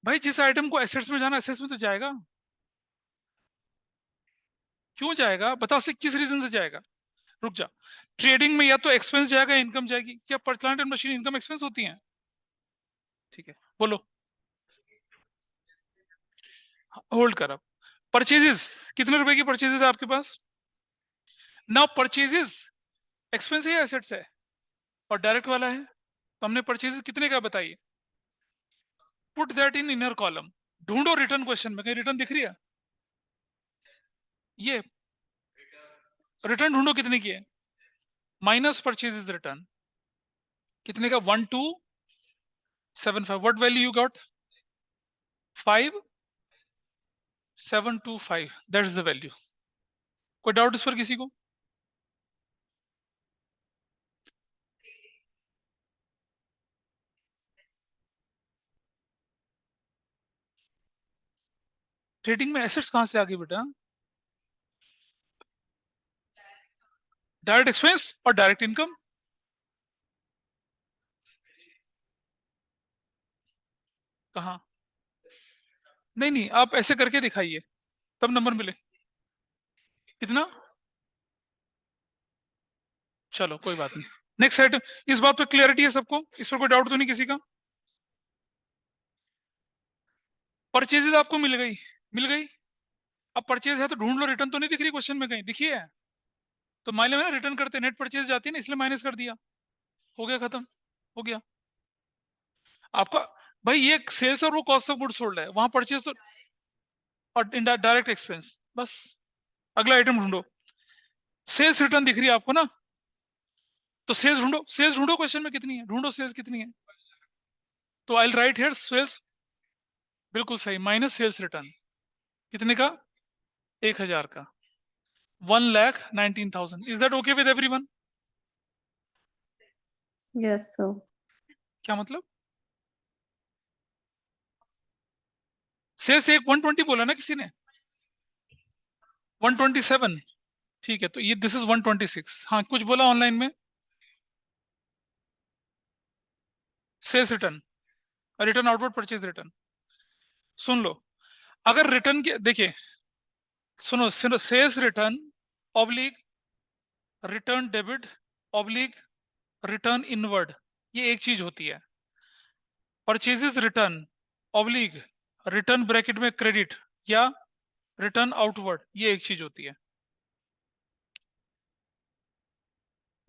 भाई जिस आइटम को एसेट्स में जाना, एसेट्स में तो जाएगा। क्यों जाएगा बता, से किस रीजन से जाएगा? रुक जा। ट्रेडिंग में या तो एक्सपेंस जाएगा या इनकम जाएगी। क्या plant and machine income expense होती है? ठीक है, बोलो। होल्ड कर अब। परचेजेस, कितने रुपए की परचेजेस है आपके पास? नाउ परचेजेस एक्सपेंस है या एसेट्स है? और डायरेक्ट वाला है, तो हमने परचेजेस कितने का बताइए। Put that in inner column. ढूंढो रिटर्न क्वेश्चन में, कहीं रिटर्न दिख रही है? ये रिटर्न ढूंढो कितने की है, माइनस परचेजेस रिटर्न। कितने का? 1275। What value you got? 5725, that is the value. कोई डाउट इस पर किसी को? ट्रेडिंग में एसेट्स कहां से आ गई बेटा? डायरेक्ट एक्सपेंस और डायरेक्ट इनकम। कहाँ? नहीं नहीं, आप ऐसे करके दिखाइए, तब नंबर मिले। कितना? चलो कोई बात नहीं। Next item. इस बात पे क्लियरिटी है सबको? इस पर कोई डाउट तो नहीं किसी का? परचेजेज आपको मिल गई, मिल गई। अब परचेज है तो ढूंढ लो, रिटर्न तो नहीं दिख रही क्वेश्चन में कहीं? दिखी है? तो मान लो ना, रिटर्न करते नेट परचेज जाती है ना, इसलिए माइनस कर दिया। हो गया खत्म, हो गया आपका। भाई ये सेल्स और वो कॉस्ट ऑफ गुड्स सोल्ड है, वहां परचेज और डायरेक्ट एक्सपेंस बस। अगला आइटम ढूंढो। सेल्स रिटर्न दिख रही है आपको ना? तो सेल्स ढूंढो, सेल्स ढूंढो, क्वेश्चन में कितनी है ढूंढो, सेल्स कितनी है। तो आई राइट हियर सेल्स। बिल्कुल सही, माइनस सेल्स रिटर्न। कितने का? 1000 का। 1,19,000। Is that okay with everyone? Yes sir. क्या मतलब? सेल्स एक 120 बोला ना किसी ने? 127। ठीक है, तो ये दिस इज 126। हाँ कुछ बोला ऑनलाइन में? Sales return, return outward purchase return. सुन लो, अगर रिटर्न के देखिए, सुनो सुनो, sales return oblique return debit oblique return inward, ये एक चीज होती है। Purchases return oblique return bracket में क्रेडिट या रिटर्न आउटवर्ड, ये एक चीज होती है।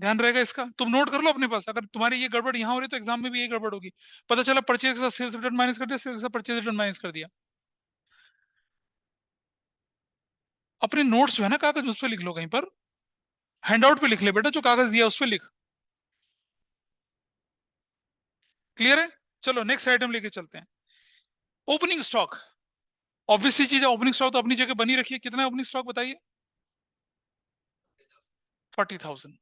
ध्यान रहेगा इसका, तुम नोट कर लो अपने पास। अगर तुम्हारी ये गड़बड़ यहाँ हो रही तो एग्जाम में भी ये गड़बड़ होगी। पता चला परचेज का सेल्स रिटर्न माइनस कर दिया, सेल्स का परचेज रिटर्न माइनस कर दिया। अपने नोट्स जो है ना कागज, उस पर लिख लो कहीं पर, हैंडआउट पे लिख ले बेटा, जो कागज दिया उस पर लिख। क्लियर है? चलो नेक्स्ट आइटम लेके चलते हैं। ओपनिंग स्टॉक, ऑब्वियसली चीज है, ओपनिंग स्टॉक तो अपनी जगह बनी रखिए। कितना है ओपनिंग स्टॉक बताइए? 40,000।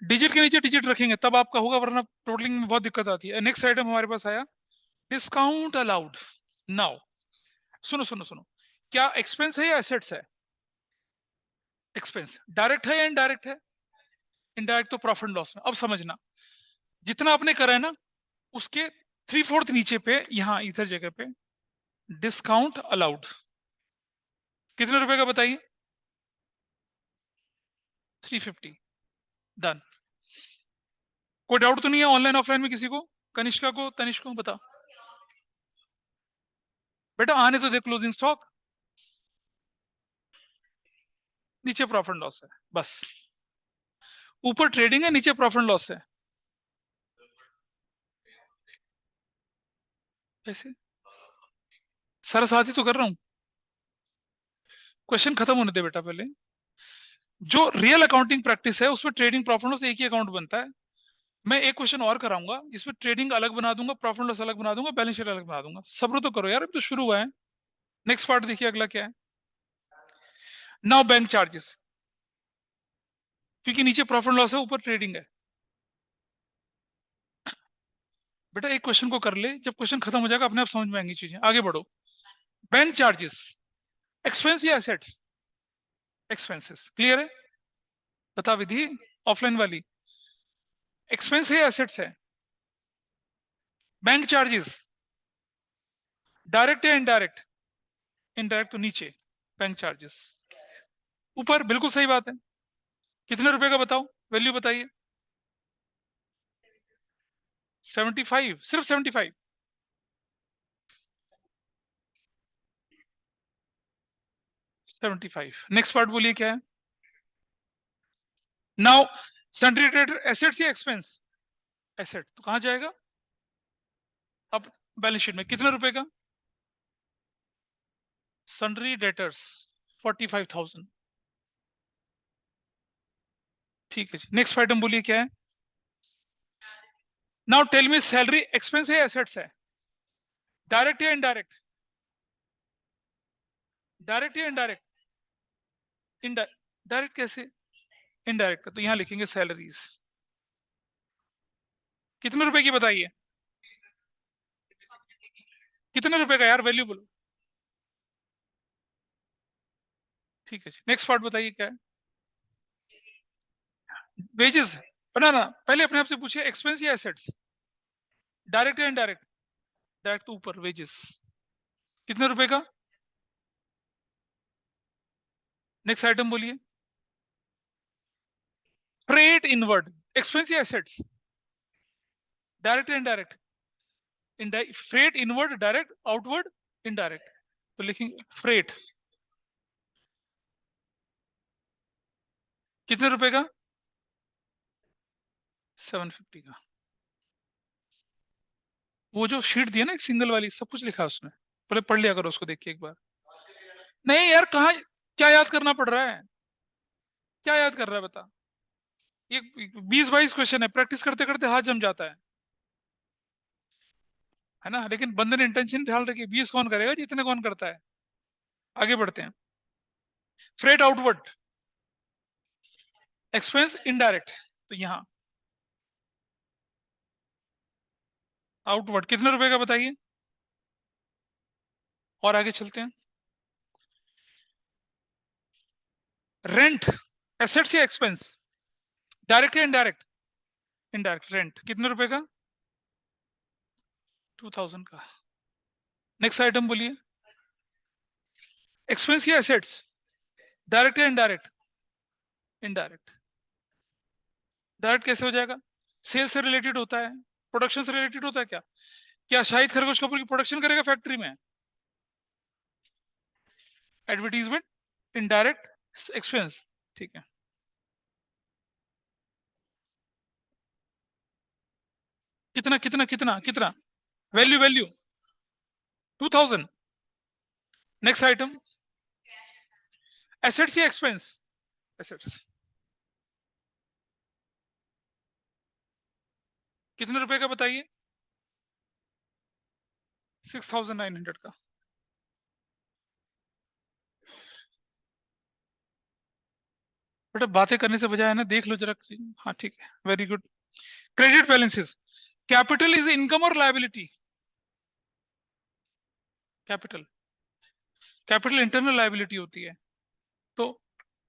डिजिट के नीचे डिजिट रखेंगे तब आपका होगा, वरना टोटलिंग में बहुत दिक्कत आती है। नेक्स्ट आइटम हमारे पास आया डिस्काउंट अलाउड। नाउ सुनो सुनो सुनो, क्या एक्सपेंस है या एसेट्स है? एक्सपेंस। डायरेक्ट है या इनडायरेक्ट है? इनडायरेक्ट तो प्रॉफिट लॉस में। अब समझना, जितना आपने करा है ना, उसके 3/4 नीचे पे, यहां इधर जगह पे डिस्काउंट अलाउड, कितने रुपए का बताइए? 350। डन। कोई डाउट तो नहीं है ऑनलाइन ऑफलाइन में किसी को? कनिष्का को, तनिष्क को बता बेटा, आने तो दे क्लोजिंग स्टॉक। नीचे प्रॉफिट लॉस है बस, ऊपर ट्रेडिंग है, नीचे प्रॉफिट लॉस है। कैसे? सारा साथ ही तो कर रहा हूं। क्वेश्चन खत्म होने दे बेटा पहले। जो रियल अकाउंटिंग प्रैक्टिस है उसमें ट्रेडिंग प्रॉफिट लॉस एक ही अकाउंट बनता है। मैं एक क्वेश्चन और कराऊंगा, इसमें ट्रेडिंग अलग बना दूंगा, प्रॉफिट लॉस अलग बना दूंगा, बैलेंस शीट अलग बना दूंगा। सब्र तो करो यार, अभी तो शुरू हुआ है। नेक्स्ट पार्ट देखिए अगला क्या है। नाउ बैंक चार्जेस, क्योंकि नीचे प्रॉफिट लॉस है, ऊपर ट्रेडिंग है। बेटा एक क्वेश्चन को कर ले, जब क्वेश्चन खत्म हो जाएगा अपने आप समझ में आएंगी चीजें। आगे बढ़ो। बैंक चार्जेस एक्सपेंस या एसेट? एक्सपेंसेस। क्लियर है? बता विधि, ऑफलाइन वाली। एक्सपेंस है या एसेट्स है? बैंक चार्जेस डायरेक्ट या इनडायरेक्ट? इनडायरेक्ट तो नीचे बैंक चार्जेस, ऊपर बिल्कुल सही बात है। कितने रुपए का बताओ, वैल्यू बताइए। 75, सिर्फ 75? 75। नेक्स्ट पार्ट बोलिए क्या है। नाउ सन्ड्री डेटर एसेट्स या एक्सपेंस? एसेट तो कहां जाएगा अब? बैलेंस शीट में कितने रुपए का? Sundry debtors 45,000। ठीक है जी, नेक्स्ट आइटम बोलिए क्या है। Now tell me, salary expense है एसेट्स है? डायरेक्ट या इनडायरेक्ट? डायरेक्ट या इनडायरेक्ट? डायरेक्ट कैसे? इनडायरेक्ट तो यहां लिखेंगे सैलरीज। कितने रुपए की बताइए? कितने रुपए का यार, वैल्यू बोलो। ठीक है जी, नेक्स्ट पार्ट बताइए क्या है। वेजेस। ना ना, पहले अपने आप से पूछिए एक्सपेंस या एसेट्स, डायरेक्ट या इनडायरेक्ट? डायरेक्ट तो ऊपर वेजेस। कितने रुपए का? नेक्स्ट आइटम बोलिए। फ्रेट इनवर्ड एक्सपेंस या एसेट्स? डायरेक्ट या indirect? Freight inward direct, outward indirect. तो लिखेंगे फ्रेट। कितने रुपए का? 750 का। वो जो शीट दिया ना एक सिंगल वाली, सब कुछ लिखा है उसमें, पहले पढ़ लिया करो उसको, देखिए एक बार। नहीं यार, कहा क्या याद करना पड़ रहा है? क्या याद कर रहा है बता। ये 20-22 क्वेश्चन है, प्रैक्टिस करते करते हाथ जम जाता है ना। लेकिन बंदे ने इंटेंशन ख्याल रखिए, 20 कौन करेगा जितने कौन करता है। आगे बढ़ते हैं। फ्रेट आउटवर्ड एक्सपेंस इनडायरेक्ट, तो यहां आउटवर्ड कितने रुपए का बताइए। और आगे चलते हैं। रेंट एसेट्स या एक्सपेंस? डायरेक्ट या इनडायरेक्ट? इनडायरेक्ट। रेंट कितने रुपए का? 2000 का। नेक्स्ट आइटम बोलिए। एक्सपेंस या एसेट्स? डायरेक्ट या इनडायरेक्ट? इनडायरेक्ट। डायरेक्ट कैसे हो जाएगा? सेल से रिलेटेड होता है, प्रोडक्शन से रिलेटेड होता है क्या? क्या शाहिद खरगोश कपूर की प्रोडक्शन करेगा फैक्ट्री में? Advertisement, indirect expense. ठीक है, कितना कितना कितना कितना? Value value 2000। Next item, assets या एक्सपेंस? एसेट्स। कितने रुपए का बताइए? 6900 का। बेटा बातें करने से बजाय है ना, देख लो जरा। हाँ ठीक है, very good. Credit balances, capital is income और liability? Capital, capital internal liability होती है, तो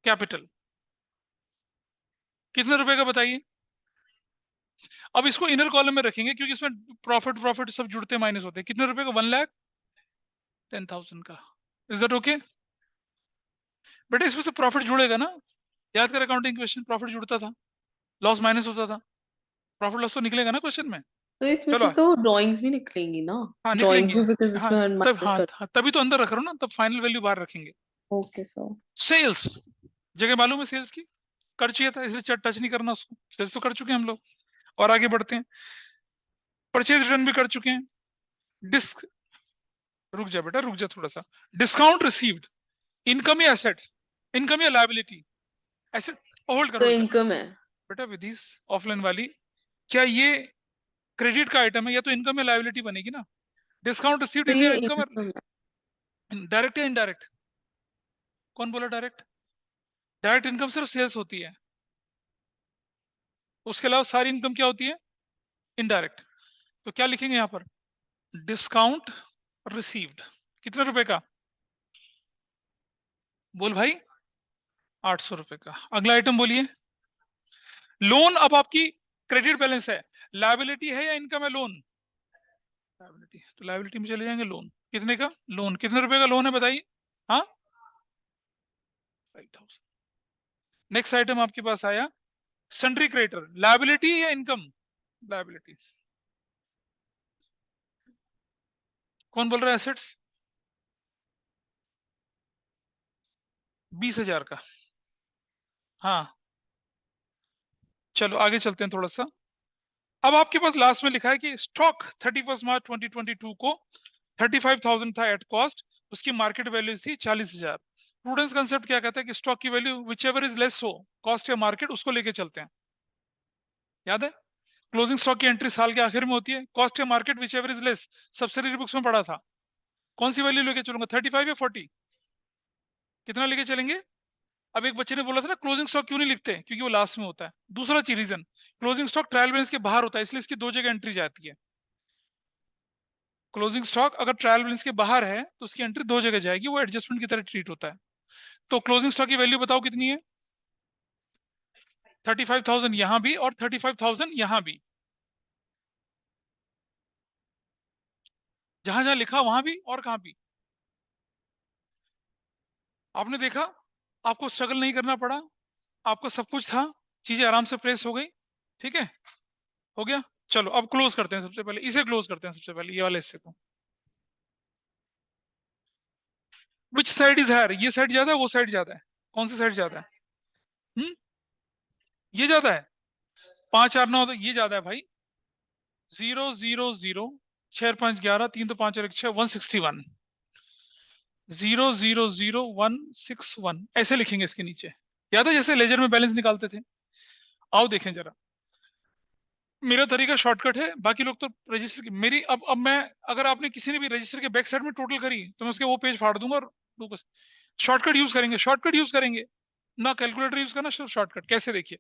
कैपिटल कितने रुपए का बताइए? अब इसको इनर कॉलम में रखेंगे क्योंकि इसमें प्रॉफिट प्रॉफिट सब जुड़ते माइनस होते हैं। कितने रुपए का? 1,10,000 का। Is that okay? बेटा इसमें से प्रॉफिट जुड़ेगा ना, याद कर अकाउंटिंग क्वेश्चन, प्रॉफिट जुड़ता था, लॉस माइनस होता था, प्रॉफिट लॉस तो निकलेगा ना क्वेश्चन में। तो इसमें चलो, से तो ड्राइंग्स भी निकलेंगी ना? हाँ ड्राइंग्स निकलेंगे। भी, बिकॉज हाँ इसमें तब, माइनस हाँ कर। हाँ तभी तो अंदर रख रहा हूँ ना, तब फाइनल वैल्यू बाहर रखेंगे। Okay sir. सेल्स, जगह मालूम है सेल्स की? कर चाहिए था, इसलिए टच नहीं करना उसको। सेल्स तो कर चुके हैं हम लोग, और आगे बढ़ते हैं। परचेज रिटर्न भी कर चुके हैं। डिस्क, रुक जा बेटा, रुक जा थोड़ा सा। डिस्काउंट रिसीव्ड, इनकम या एसेट? इनकम या लायबिलिटी? एसेट। होल्ड कर तो होल्ड कर इनकम है। बेटा, विधि ऑफलाइन वाली, क्या ये क्रेडिट का आइटम है? या तो इनकम या लायबिलिटी बनेगी ना। डिस्काउंट रिसीव्ड तो इज ये योर इनकम, इनकम है। डायरेक्ट या इनडायरेक्ट? कौन बोला डायरेक्ट? डायरेक्ट इनकम सिर्फ सेल्स होती है, उसके अलावा सारी इनकम क्या होती है? इनडायरेक्ट। तो क्या लिखेंगे यहाँ पर? डिस्काउंट रिसीव्ड, कितने रुपए का? बोल भाई। 800 रुपए का। अगला आइटम बोलिए। लोन, अब आपकी क्रेडिट बैलेंस है, लायबिलिटी है या इनकम है? लोन, लायबिलिटी, तो लायबिलिटी में चले जाएंगे। लोन कितने का? लोन कितने रुपए का लोन है बताइए? हाँ, 5,000। नेक्स्ट आइटम आपके पास आया, सन्ड्री क्रेडिटर, लायबिलिटी या इनकम? लायबिलिटी। कौन बोल रहा है एसेट्स? 20,000 का। हाँ, चलो आगे चलते हैं थोड़ा सा। अब आपके पास लास्ट में लिखा है कि स्टॉक 31 मार्च 2022 को 35,000 था एट कॉस्ट, उसकी मार्केट वैल्यू थी 40,000। प्रूडेंस कंसेप्ट क्या कहता है कि स्टॉक की value which ever is less हो कॉस्ट या मार्केट, उसको लेके चलते हैं। याद है? क्लोजिंग स्टॉक की एंट्री साल के आखिर में होती है, कॉस्ट या market which ever is less, subsidiary books में पढ़ा था। कौन सी वैल्यू लेके चलूंगा, 35 या 40? कितना लेके चलेंगे? अब एक बच्चे ने बोला था ना क्लोजिंग स्टॉक क्यों नहीं लिखते, क्योंकि वो लास्ट में होता है। दूसरा चीज reason, closing stock trial balance के बाहर होता है, इसलिए इसकी दो जगह एंट्री जाती है। क्लोजिंग स्टॉक अगर ट्रायल बैलेंस के बाहर है तो उसकी एंट्री दो जगह जाएगी, वो एडजस्टमेंट की तरह ट्रीट होता है। तो क्लोजिंग स्टॉक की वैल्यू बताओ कितनी है? 35,000 यहां भी और 35,000 यहां भी, जहां जहां लिखा वहां भी और कहां भी। आपने देखा, आपको स्ट्रगल नहीं करना पड़ा, आपको सब कुछ था, चीजें आराम से प्लेस हो गई। ठीक है, हो गया। चलो अब क्लोज करते हैं, सबसे पहले इसे क्लोज करते हैं, सबसे पहले ये वाले हिस्से को। विच साइड इज हायर, ये साइड ज्यादा है वो साइड ज्यादा है? कौन सी साइड ज्यादा है? ये ज्यादा है। 5 8 9, तो ये ज्यादा है भाई। 0 0 0, 6 5 11, 3 तो 5 और 1 6, 161। 0 0 0 1 6 1 ऐसे लिखेंगे इसके नीचे। याद है जैसे लेजर में बैलेंस निकालते थे? आओ देखें जरा, मेरा तरीका शॉर्टकट है, बाकी लोग तो रजिस्टर की मेरी, अब मैं, अगर आपने किसी ने भी रजिस्टर के बैक साइड में टोटल करी तो मैं उसके वो पेज फाड़ दूंगा और शॉर्टकट यूज करेंगे, शॉर्टकट यूज करेंगे ना, कैलकुलेटर यूज करना, सिर्फ शॉर्टकट। कैसे देखिए,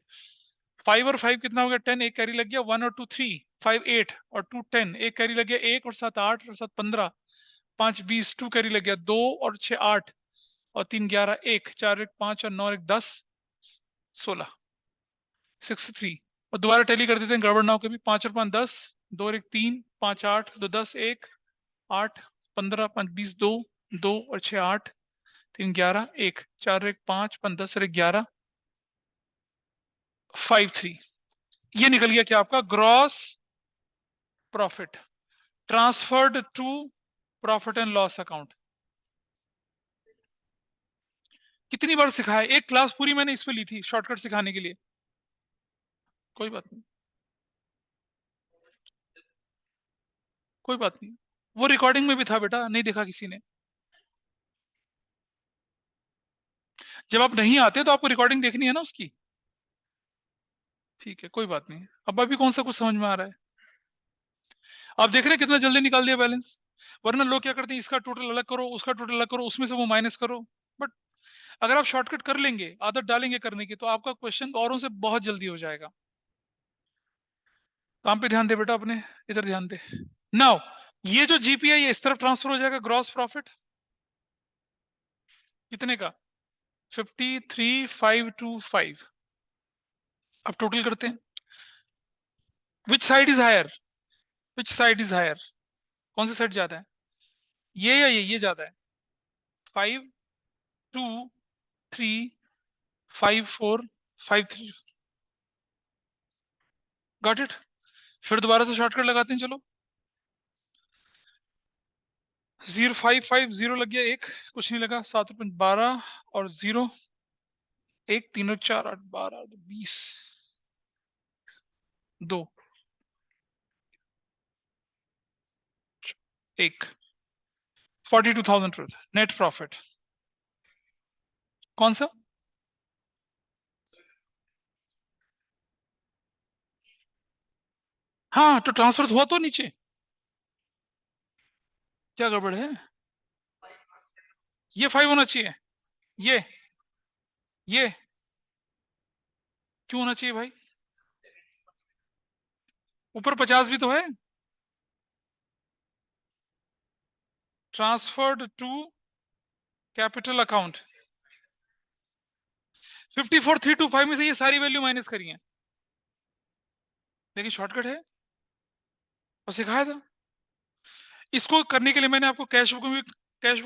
5 और 5 कितना हो गया? 10, एक कैरी लग गया। 1 और 2 3, 5 8 और 2 10, एक कैरी लग गया। 1 और 7 8 और 7 15, 5 20, 2 कैरी लग गया। 2 और 6 8 और 3 11, 1 4 1 5 और 9 1 10, 16, 63। और दोबारा टैली कर देते हैं गड़बड़ ना हो कभी। 5 और 5 10, 2 और 1 3, 5 8 2 10 1 8 15 5 20 2, 2 और 6 8, 3 11 1 4 1 5 5 10 और 1 11, 5 3। ये निकल गया क्या आपका gross profit transferred to profit and loss account. कितनी बार सिखाया, एक क्लास पूरी मैंने इस पे ली थी शॉर्टकट सिखाने के लिए। कोई बात नहीं, कोई बात नहीं, वो रिकॉर्डिंग में भी था बेटा, नहीं देखा किसी ने। जब आप नहीं आते तो आपको रिकॉर्डिंग देखनी है ना उसकी। ठीक है, कोई बात नहीं। अब अभी कौन सा कुछ समझ में आ रहा है? आप देख रहे हैं कितना जल्दी निकाल दिया बैलेंस। वरना लोग क्या करते हैं, इसका टोटल अलग करो, उसका टोटल अलग करो, उसमें से वो माइनस करो। बट अगर आप शॉर्टकट कर लेंगे, आदत डालेंगे करने की, तो आपका क्वेश्चन औरों से बहुत जल्दी हो जाएगा। काम पे ध्यान दे बेटा अपने, इधर ध्यान दे। नाउ ये जो जीपीआई है इस तरफ ट्रांसफर हो जाएगा, ग्रॉस प्रॉफिट कितने का 53,525। अब टोटल करते हैं, which side is higher, which side is higher, कौन सी साइड ज्यादा है, ये या ये ज्यादा है। 5, 2, 3, 5, 4, 5, 3। Got it. फिर दोबारा से शॉर्टकट लगाते हैं, चलो। 0,550 लग गया, एक कुछ नहीं लगा, 7 × 5 = 12 और 0, एक 3 और 4 = 8, 12, 20, 2, 1, 42,000 नेट प्रॉफिट। कौन सा? हाँ, तो ट्रांसफर हुआ तो नीचे, क्या गड़बड़ है? ये 5 होना चाहिए, ये क्यों होना चाहिए भाई? ऊपर 50 भी तो है। ट्रांसफर्ड टू कैपिटल अकाउंट 54,325 में से ये सारी वैल्यू माइनस करी है, लेकिन शॉर्टकट है और सिखाया था। इसको करने के लिए मैंने आपको कैश बुक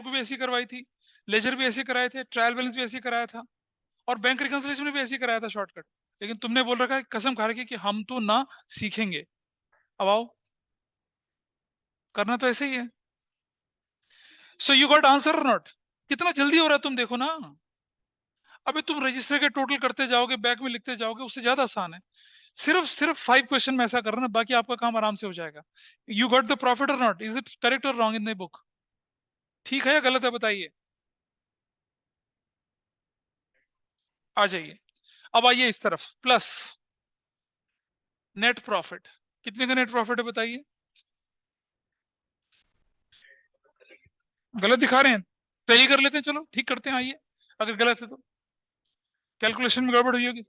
भी ऐसी करवाई थी, लेजर भी ऐसे कराए थे, ट्रायल बैलेंस भी ऐसे कराया था, और बैंक रिकंसिलिएशन भी ऐसे कराया था शॉर्टकट। लेकिन तुमने बोल रखा है, कसम खा रखी है कि हम तो ना सीखेंगे। अब आओ, करना तो ऐसे ही है। सो यू गॉट आंसर और नॉट? कितना जल्दी हो रहा है तुम देखो ना। अबे तुम रजिस्टर के टोटल करते जाओगे, बैक में लिखते जाओगे, उससे ज्यादा आसान है। सिर्फ सिर्फ 5 क्वेश्चन में ऐसा करना, बाकी आपका काम आराम से हो जाएगा। यू गॉट द प्रॉफिट और नॉट, इज इट करेक्ट और रॉन्ग इन द बुक? ठीक है या गलत है बताइए। आ जाइए, अब आइए इस तरफ, प्लस नेट प्रॉफिट। कितने का नेट प्रॉफिट है बताइए? गलत दिखा रहे हैं, सही कर लेते हैं, चलो ठीक करते हैं, आइए। अगर गलत है तो कैलकुलेशन में गड़बड़ हुई होगी।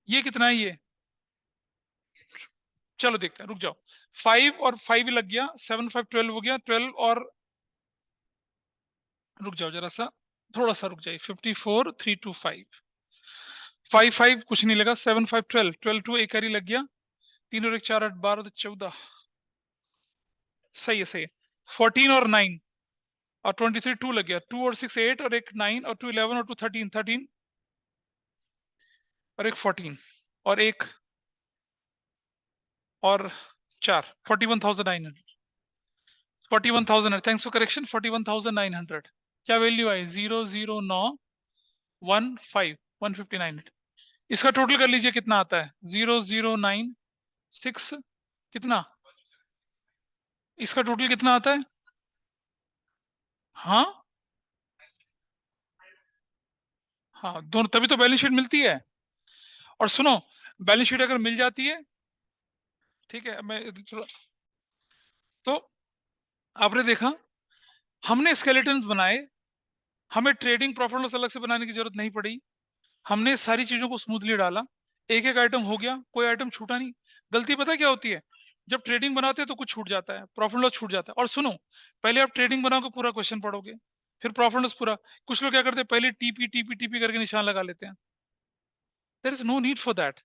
ये कितना है ये? चलो देखते हैं, रुक जाओ। 5 और 5 लग गया, 7, 5, 12 हो गया, 12 और, रुक जाओ जरा सा, थोड़ा सा रुक जाइए। 54,325, 5 कुछ नहीं लगा, 7, 5, 12, 12 2 एक कैरी लग गया, 3 और 1 4 8 12 तो 14। सही है, सही है। 14 और 9 और 23 2 लग गया, 2 और 6 8 और एक 9 और 2 11 और 2 13 13 और एक 14 और एक और 4, 41,900, 41,000, थैंक्स फॉर करेक्शन, 41,900। क्या वैल्यू आई? 00915 इसका टोटल कर लीजिए कितना आता है, 00996 कितना, इसका टोटल कितना आता है? हाँ, हाँ दोनों, तभी तो बैलेंस शीट मिलती है। और सुनो, बैलेंस शीट अगर मिल जाती है, ठीक है, मैं चलो, तो आपने देखा, हमने स्केलेटन बनाए, हमें ट्रेडिंग प्रॉफिट लॉस अलग से बनाने की जरूरत नहीं पड़ी, हमने सारी चीजों को स्मूथली डाला, एक एक आइटम हो गया, कोई आइटम छूटा नहीं। गलती पता क्या होती है, जब ट्रेडिंग बनाते हैं तो कुछ छूट जाता है, प्रॉफिट लॉस छूट जाता है। और सुनो, पहले आप ट्रेडिंग बनाओगे, पूरा क्वेश्चन पढ़ोगे, फिर प्रॉफिट लॉस पूरा। कुछ लोग क्या करते हैं, पहले टीपी टीपी टीपी करके निशान लगा लेते हैं, there is no need for that.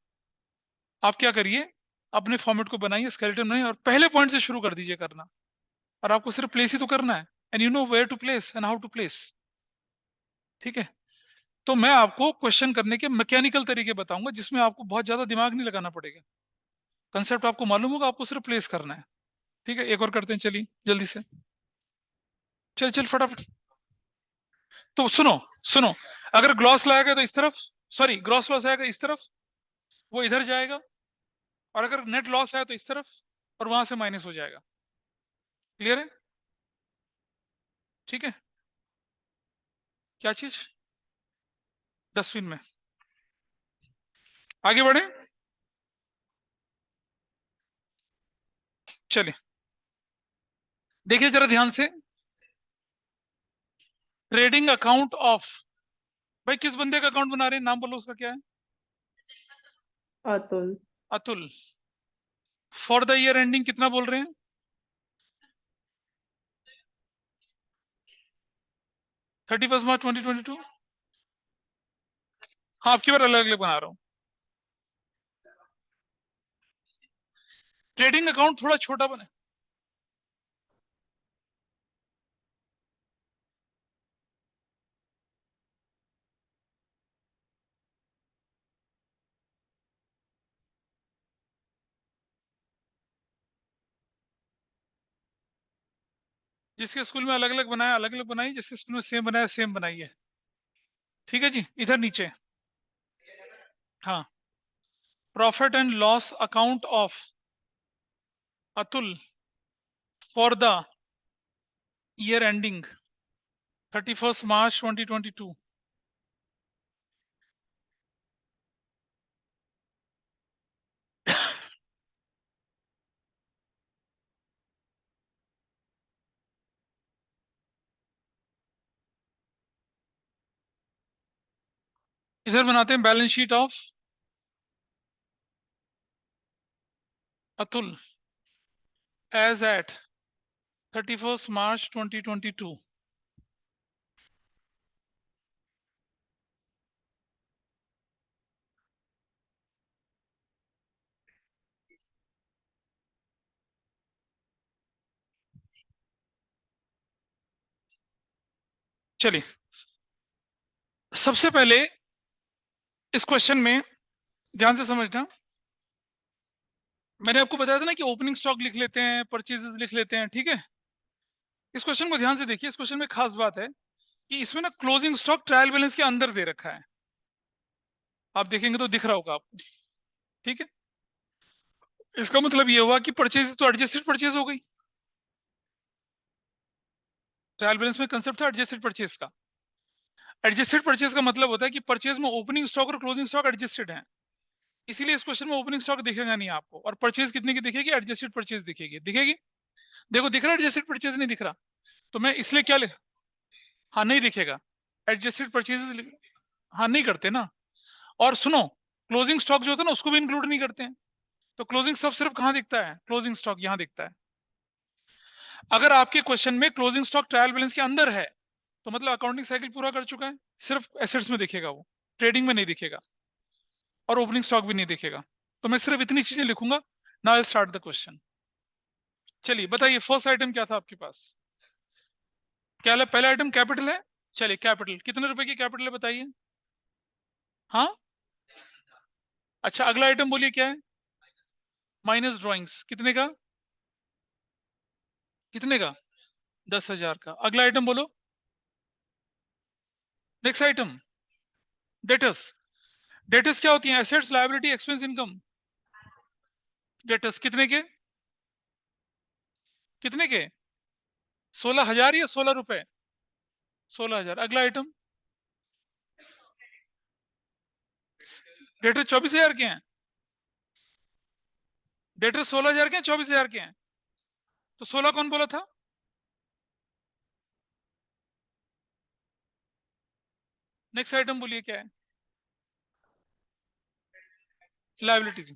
आप क्या करिए, अपने फॉर्मेट को बनाइए, स्केलेटन बनाइए, और पहले पॉइंट से शुरू कर दीजिए करना, और आपको सिर्फ प्लेस ही तो करना है, and you know where to place and how to place. ठीक है, तो मैं आपको क्वेश्चन करने के मैकेनिकल तरीके बताऊंगा, जिसमें आपको बहुत ज्यादा दिमाग नहीं लगाना पड़ेगा। कंसेप्ट आपको मालूम होगा, आपको सिर्फ प्लेस करना है। ठीक है, एक और करते हैं, चलिए जल्दी से। चल चल फटाफट। तो सुनो, सुनो, अगर ग्लॉस लाएगा तो इस तरफ, सॉरी ग्लॉस लॉस आएगा इस तरफ, वो इधर जाएगा। और अगर नेट लॉस आया तो इस तरफ, और वहां से माइनस हो जाएगा। क्लियर है? ठीक है। क्या चीज? डस्टबिन में। आगे बढ़े, चलिए देखिए जरा ध्यान से। ट्रेडिंग अकाउंट ऑफ, भाई किस बंदे का अकाउंट बना रहे हैं, नाम बोलो उसका क्या है? Atul. Atul. For the year ending कितना बोल रहे हैं? 31 मार्च 2022। हाँ, आपकी बार अलग अलग बना रहा हूँ। ट्रेडिंग अकाउंट थोड़ा छोटा बने। जिसके स्कूल में अलग अलग बनाया अलग अलग बनाई, जिसके स्कूल में सेम बनाया सेम बनाइए। ठीक है जी, इधर नीचे। हाँ, profit and loss account of Atul for the year ending 31 March 2022। इधर बनाते हैं balance sheet of Atul as at 31 March 2022। चलिए, सबसे पहले इस क्वेश्चन में ध्यान से समझना। मैंने आपको बताया था ना कि ओपनिंग स्टॉक लिख लेते हैं, परचेजेस लिख लेते हैं, ठीक है। इस क्वेश्चन को ध्यान से देखिए। इस क्वेश्चन में खास बात है कि इसमें ना क्लोजिंग स्टॉक ट्रायल बैलेंस के अंदर दे रखा है। आप देखेंगे तो दिख रहा होगा आपको। ठीक है, इसका मतलब ये हुआ कि परचेज तो एडजस्टेड परचेज हो गई। ट्रायल बैलेंस में कंसेप्ट था एडजस्टेड परचेज का। एडजस्टेड परचेज का मतलब होता है कि परचेज में ओपनिंग स्टॉक और क्लोजिंग स्टॉक एडजस्टेड है। इसीलिए इस क्वेश्चन में ओपनिंग स्टॉक दिखेगा नहीं आपको, और परचेज कितने की दिखेगी? एडजस्टेड परचेज दिखेगी। दिखेगी? देखो दिख रहा है, एडजस्टेड परचेज नहीं दिख रहा। तो मैं इसलिए क्या लिख, हाँ नहीं दिखेगा। एडजस्टेड परचेज हाँ नहीं करते ना। और सुनो, क्लोजिंग स्टॉक जो होता है ना उसको भी इंक्लूड नहीं करते हैं। तो क्लोजिंग स्टॉक सिर्फ कहां दिखता है? क्लोजिंग स्टॉक यहां दिखता है। अगर आपके क्वेश्चन में क्लोजिंग स्टॉक ट्रायल बैलेंस के अंदर है, तो मतलब अकाउंटिंग साइकिल पूरा कर चुका है। सिर्फ एसेट्स में दिखेगा वो, ट्रेडिंग में नहीं दिखेगा, और ओपनिंग स्टॉक भी नहीं दिखेगा। तो मैं सिर्फ इतनी चीजें लिखूंगा। Now I start the question. चलिए बताइए, फर्स्ट आइटम क्या था आपके पास? क्या है? पहला आइटम कैपिटल है। चलिए कैपिटल कितने रुपए की कैपिटल है बताइए। हाँ, अच्छा अगला आइटम बोलिए क्या है? माइनस ड्राइंग्स कितने का? कितने का? 10,000 का। अगला आइटम बोलो। Next item debtors. डेटर्स क्या होती है? Assets, liability, expense, income. Debtors कितने के? कितने के? 16,000 या 16 रुपए? 16,000। अगला आइटम डेटर 24,000 के हैं। डेटर 16,000 के हैं, 24,000 के हैं। तो 16 कौन बोला था? नेक्स्ट आइटम बोलिए क्या है? लाइबिलिटीज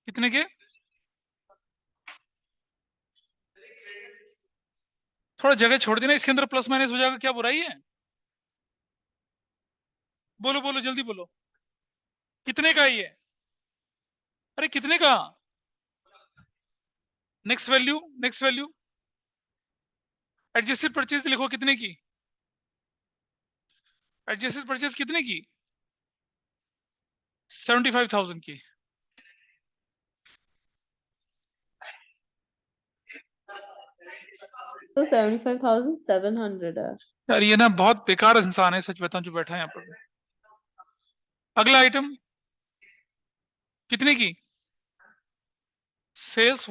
कितने के? थोड़ा जगह छोड़ देना, इसके अंदर प्लस माइनस हो जाएगा, क्या बुराई है? बोलो बोलो जल्दी बोलो। कितने का है ये? अरे कितने का? Next value, next value. Adjusted purchase लिखो कितने की? एडजस्टेड परचेज कितने की? 75,000 की। तो 75,700 है। यार ये ना बहुत बेकार इंसान है, सच बताऊं, जो बैठा है यहाँ पर। अगला आइटम कितने की? सेल्स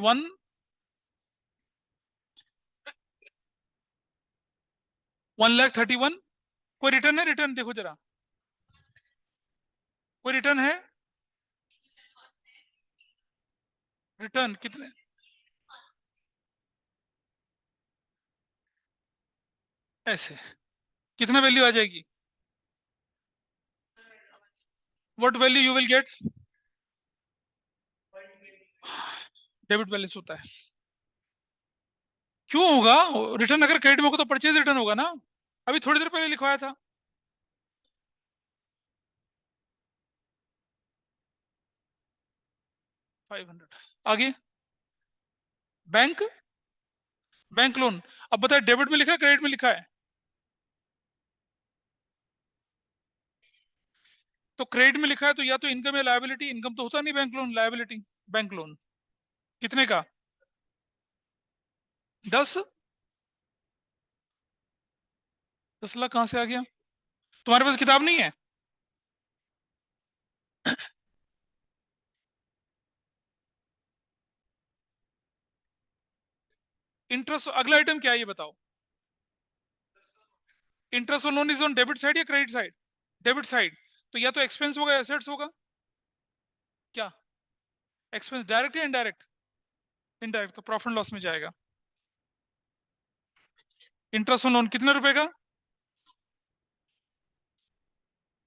1,31,000। कोई रिटर्न है? रिटर्न देखो जरा, कोई रिटर्न है? रिटर्न कितने? ऐसे कितना वैल्यू आ जाएगी? What value you will get? Debit balance होता है। क्यों होगा रिटर्न? अगर क्रेडिट में होगा तो परचेज रिटर्न होगा ना। अभी थोड़ी देर पहले लिखवाया था। 500। आगे बैंक, बैंक लोन। अब बताए डेबिट में लिखा है क्रेडिट में लिखा है? तो क्रेडिट में लिखा है तो या तो इनकम या लायबिलिटी। इनकम तो होता नहीं bank loan, liability bank loan. कितने का? 10। 10 लाख कहां से आ गया? तुम्हारे पास किताब नहीं है? इंटरेस्ट अगला आइटम क्या है ये बताओ? Interest on loan is on debit side या क्रेडिट साइड? Debit side. तो या तो एक्सपेंस होगा, एसेट्स होगा। क्या? एक्सपेंस डायरेक्ट या इनडायरेक्ट? इनडायरेक्ट, तो प्रॉफिट लॉस में जाएगा। इंटरेस्ट ऑन लोन कितने रुपए का?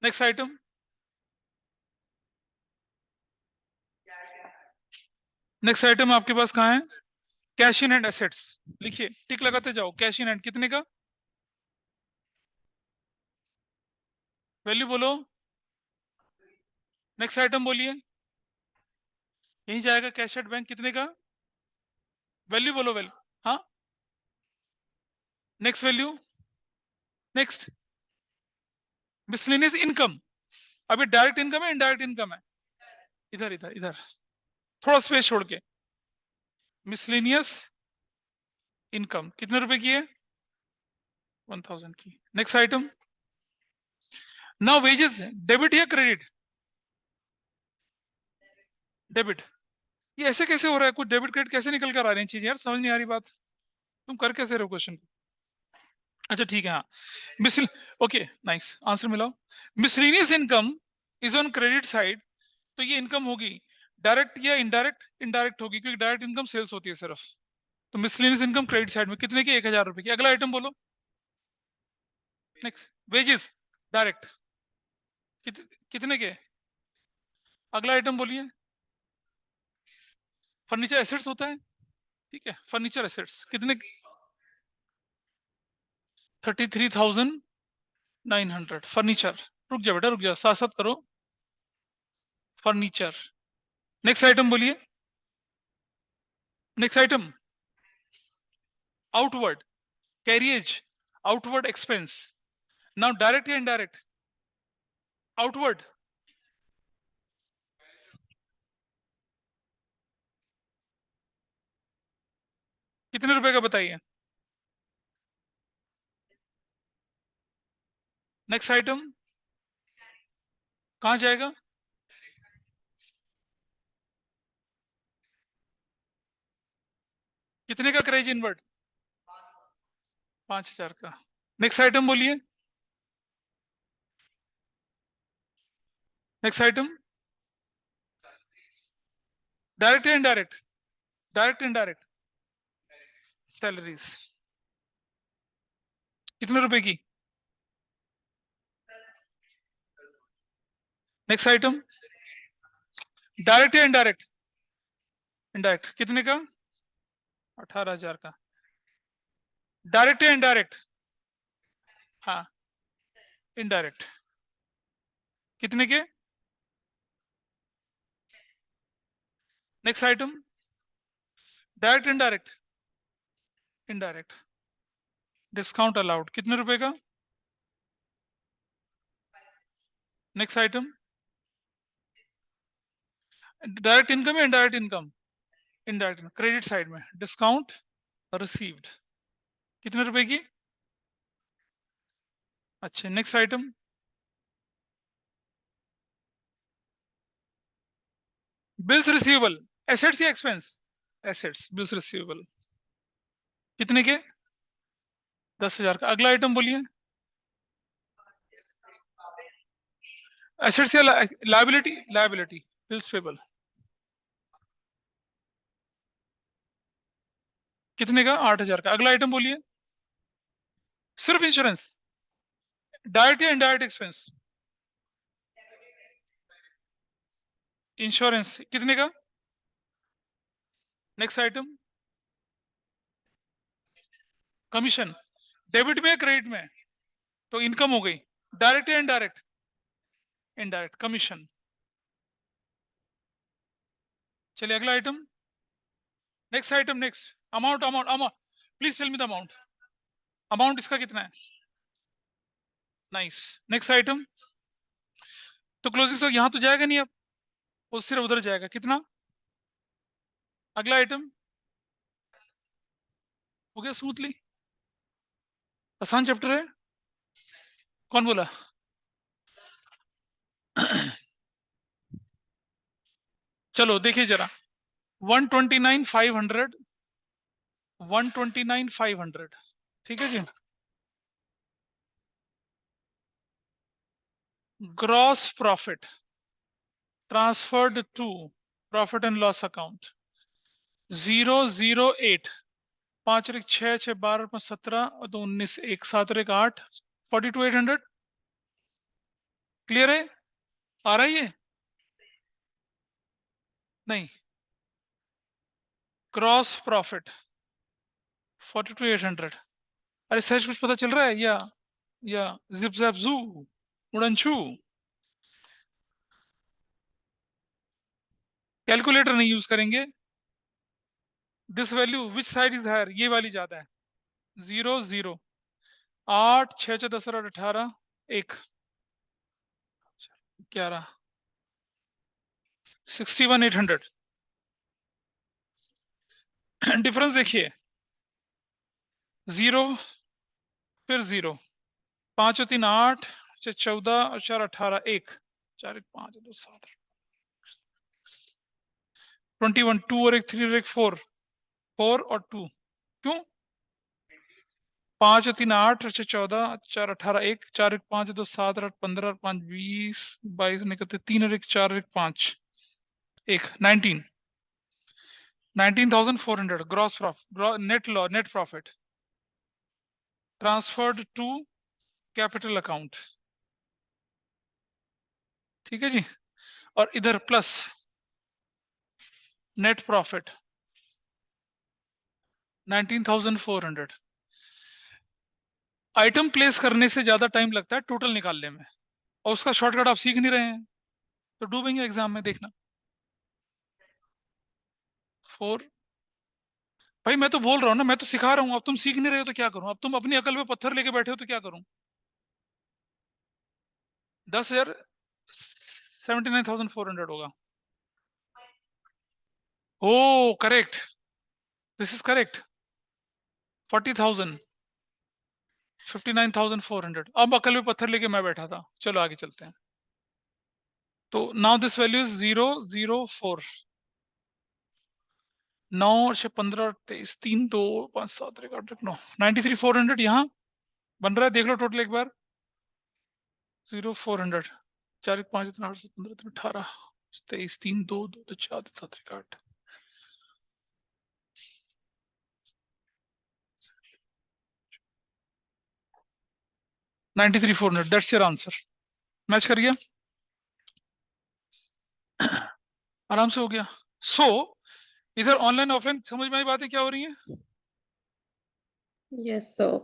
Next item. नेक्स्ट आइटम आपके पास कहाँ है? Cash in hand assets. लिखिए, टिक लगाते जाओ। कैश इन हैंड कितने का? वैल्यू बोलो। नेक्स्ट आइटम बोलिए। यही जाएगा कैश एट बैंक कितने का? वैल्यू बोलो, वैल्यू। हाँ, next value. Next miscellaneous income. अभी डायरेक्ट इनकम है इनडायरेक्ट इनकम है? इधर इधर इधर, थोड़ा स्पेस छोड़ के। मिसलेनियस इनकम कितने रुपए की है? 1,000 की। Next item. Now wages, debit या क्रेडिट? डेबिट। ये ऐसे कैसे हो रहा है? कुछ डेबिट क्रेडिट कैसे निकल कर आ रही हैं चीजें यार, समझ नहीं आ रही बात। तुम कर कैसे रहे हो क्वेश्चन? अच्छा ठीक है, हाँ। मिसल ओके, नाइस, आंसर मिलाओ। Miscellaneous income is on credit side. तो ये इनकम होगी डायरेक्ट या इनडायरेक्ट? इनडायरेक्ट होगी, क्योंकि डायरेक्ट इनकम सेल्स होती है सिर्फ। तो मिसलेनियस इनकम क्रेडिट साइड में कितने की? 1,000 रुपए की। अगला आइटम बोलो। नेक्स्ट वेजेस डायरेक्ट कितने के? अगला आइटम बोलिए। फर्नीचर एसेट्स होता है, ठीक है। फर्नीचर एसेट्स कितने? 33,900 फर्नीचर। रुक जाओ बेटा, रुक जाओ, साथ साथ करो। फर्नीचर। नेक्स्ट आइटम बोलिए। Next item. Outward carriage, outward expense. Now direct या इनडायरेक्ट? आउटवर्ड। कितने रुपए का बताइए? Next item. कहां जाएगा? कितने का क्रेज इनवर्ड? 5,000 का। नेक्स्ट आइटम बोलिए। Next item. डायरेक्ट या इनडायरेक्ट? Direct indirect? सैलरीज। कितने रुपए की? Next item. डायरेक्ट या इनडायरेक्ट? इनडायरेक्ट कितने का? 18,000 का। डायरेक्ट या इनडायरेक्ट? हाँ, इनडायरेक्ट। कितने के? Next item. Direct indirect? Indirect. Discount allowed कितने रुपए का? नेक्स्ट आइटम, डायरेक्ट इनकम या indirect income? Indirect, credit side में डिस्काउंट रिसीव्ड कितने रुपए की? अच्छा, next item, bills receivable, assets या एक्सपेंस? एसेट्स, बिल्स रिसीवेबल कितने के? 10,000 का। अगला आइटम बोलिए, एसेट्स या लायबिलिटी? लायबिलिटी, बिल्स पेबल कितने का? 8,000 का। अगला आइटम बोलिए, सिर्फ इंश्योरेंस, डायरेक्ट या इनडायरेक्ट एक्सपेंस? इंश्योरेंस कितने का? नेक्स्ट आइटम, कमीशन, डेबिट में या क्रेडिट में? तो इनकम हो गई, डायरेक्ट या इनडायरेक्ट? Indirect, commission. चलिए अगला item, next item, next amount, amount please tell me the amount. Amount इसका कितना है? नाइस। नेक्स्ट आइटम, तो क्लोजिंग स्टॉक यहां तो जाएगा नहीं, अब वो सिर्फ उधर जाएगा, कितना? अगला आइटम, हो गया स्मूथली, आसान चैप्टर है। कौन बोला? चलो देखिए जरा, 129,500, 129,500, ठीक है जी। Gross profit transferred to profit and loss account 008, 5 और 6, 6 12 5 17 और 2 19, 1 7 और 1 8, 42,800। क्लियर है? आ रहा है ये? नहीं, क्रॉस प्रॉफिट 42,800। अरे सच कुछ पता चल रहा है या जिप जैप जू, उड़नछू? कैलकुलेटर नहीं यूज करेंगे। This value which side is higher, ये वाली ज्यादा है। 0 0, 8 6 6 10 और 18, 1 11, 61,800। डिफरेंस देखिए, 0 फिर 0, 5 और 3 8, 6 14 और 4 18, 1 4 1 5 2 7, 21, 2 और 1 3 और 1 4, 4 और 2, क्यों? 5 और 3 8, 6 14, 4 18, 1 4 1 5 2 7 8 15 और 5 20 22 निकलते 3 और 1 4 और 1 5, 1 19, 19,400 gross profit, net profit transferred to capital account, ठीक है जी। और इधर plus net profit 19,400। Item place करने से ज्यादा टाइम लगता है टोटल निकालने में, और उसका शॉर्टकट आप सीख नहीं रहे हैं, तो डूबेंगे एग्जाम में, देखना। 4, भाई मैं तो बोल रहा हूँ ना, मैं तो सिखा रहा हूँ, अब तुम सीख नहीं रहे हो तो क्या करूं? अब तुम अपनी अकल पे पत्थर लेके बैठे हो तो क्या करूं? 10,000, 79,400 होगा। ओ करेक्ट, दिस इज करेक्ट, 40,000, 59,400। अब अकल पे पत्थर लेके मैं बैठा था। चलो आगे चलते हैं। तो नाउ दिस वैल्यू इज 004, 9 और 6 15 और 23, 3 2 5 7 1 8 9, 93,400 यहाँ बन रहा है, देख लो टोटल एक बार। 0,400, 4 1 5 8 7 15 18 23 3 2 2 4 7 1 8, 93,400, दैट्स योर आंसर। मैच कर गया, आराम से हो गया। सो इधर ऑनलाइन ऑफलाइन समझ में आई बातें क्या हो रही हैं? Yes sir.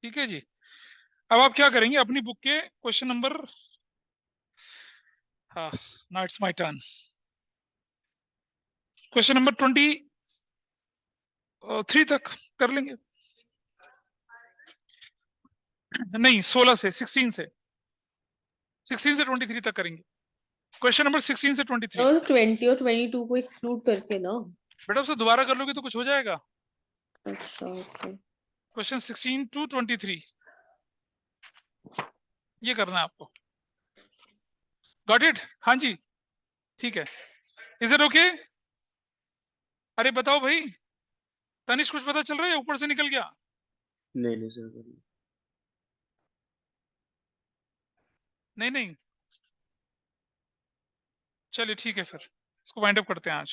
ठीक है जी। अब आप क्या करेंगे, अपनी बुक के क्वेश्चन नंबर, हाँ now it's my turn, question number 23 तक कर लेंगे। नहीं 16 से, 16 से, 16 से 23 तक करेंगे। क्वेश्चन नंबर 16 से 23। और 20 और 22 को एक्सक्लूड करके ना। बेटा उससे दोबारा कर लोगे तो कुछ हो जाएगा। अच्छा ओके। क्वेश्चन 16 टू 23 ये करना है आपको। Got it? हाँ जी, ठीक है। Is it okay? अरे बताओ भाई, तनिष कुछ पता चल रहा है या ऊपर से निकल गया? नहीं नहीं सर, नहीं नहीं, चलिए ठीक है, फिर इसको वाइंड अप करते हैं आज।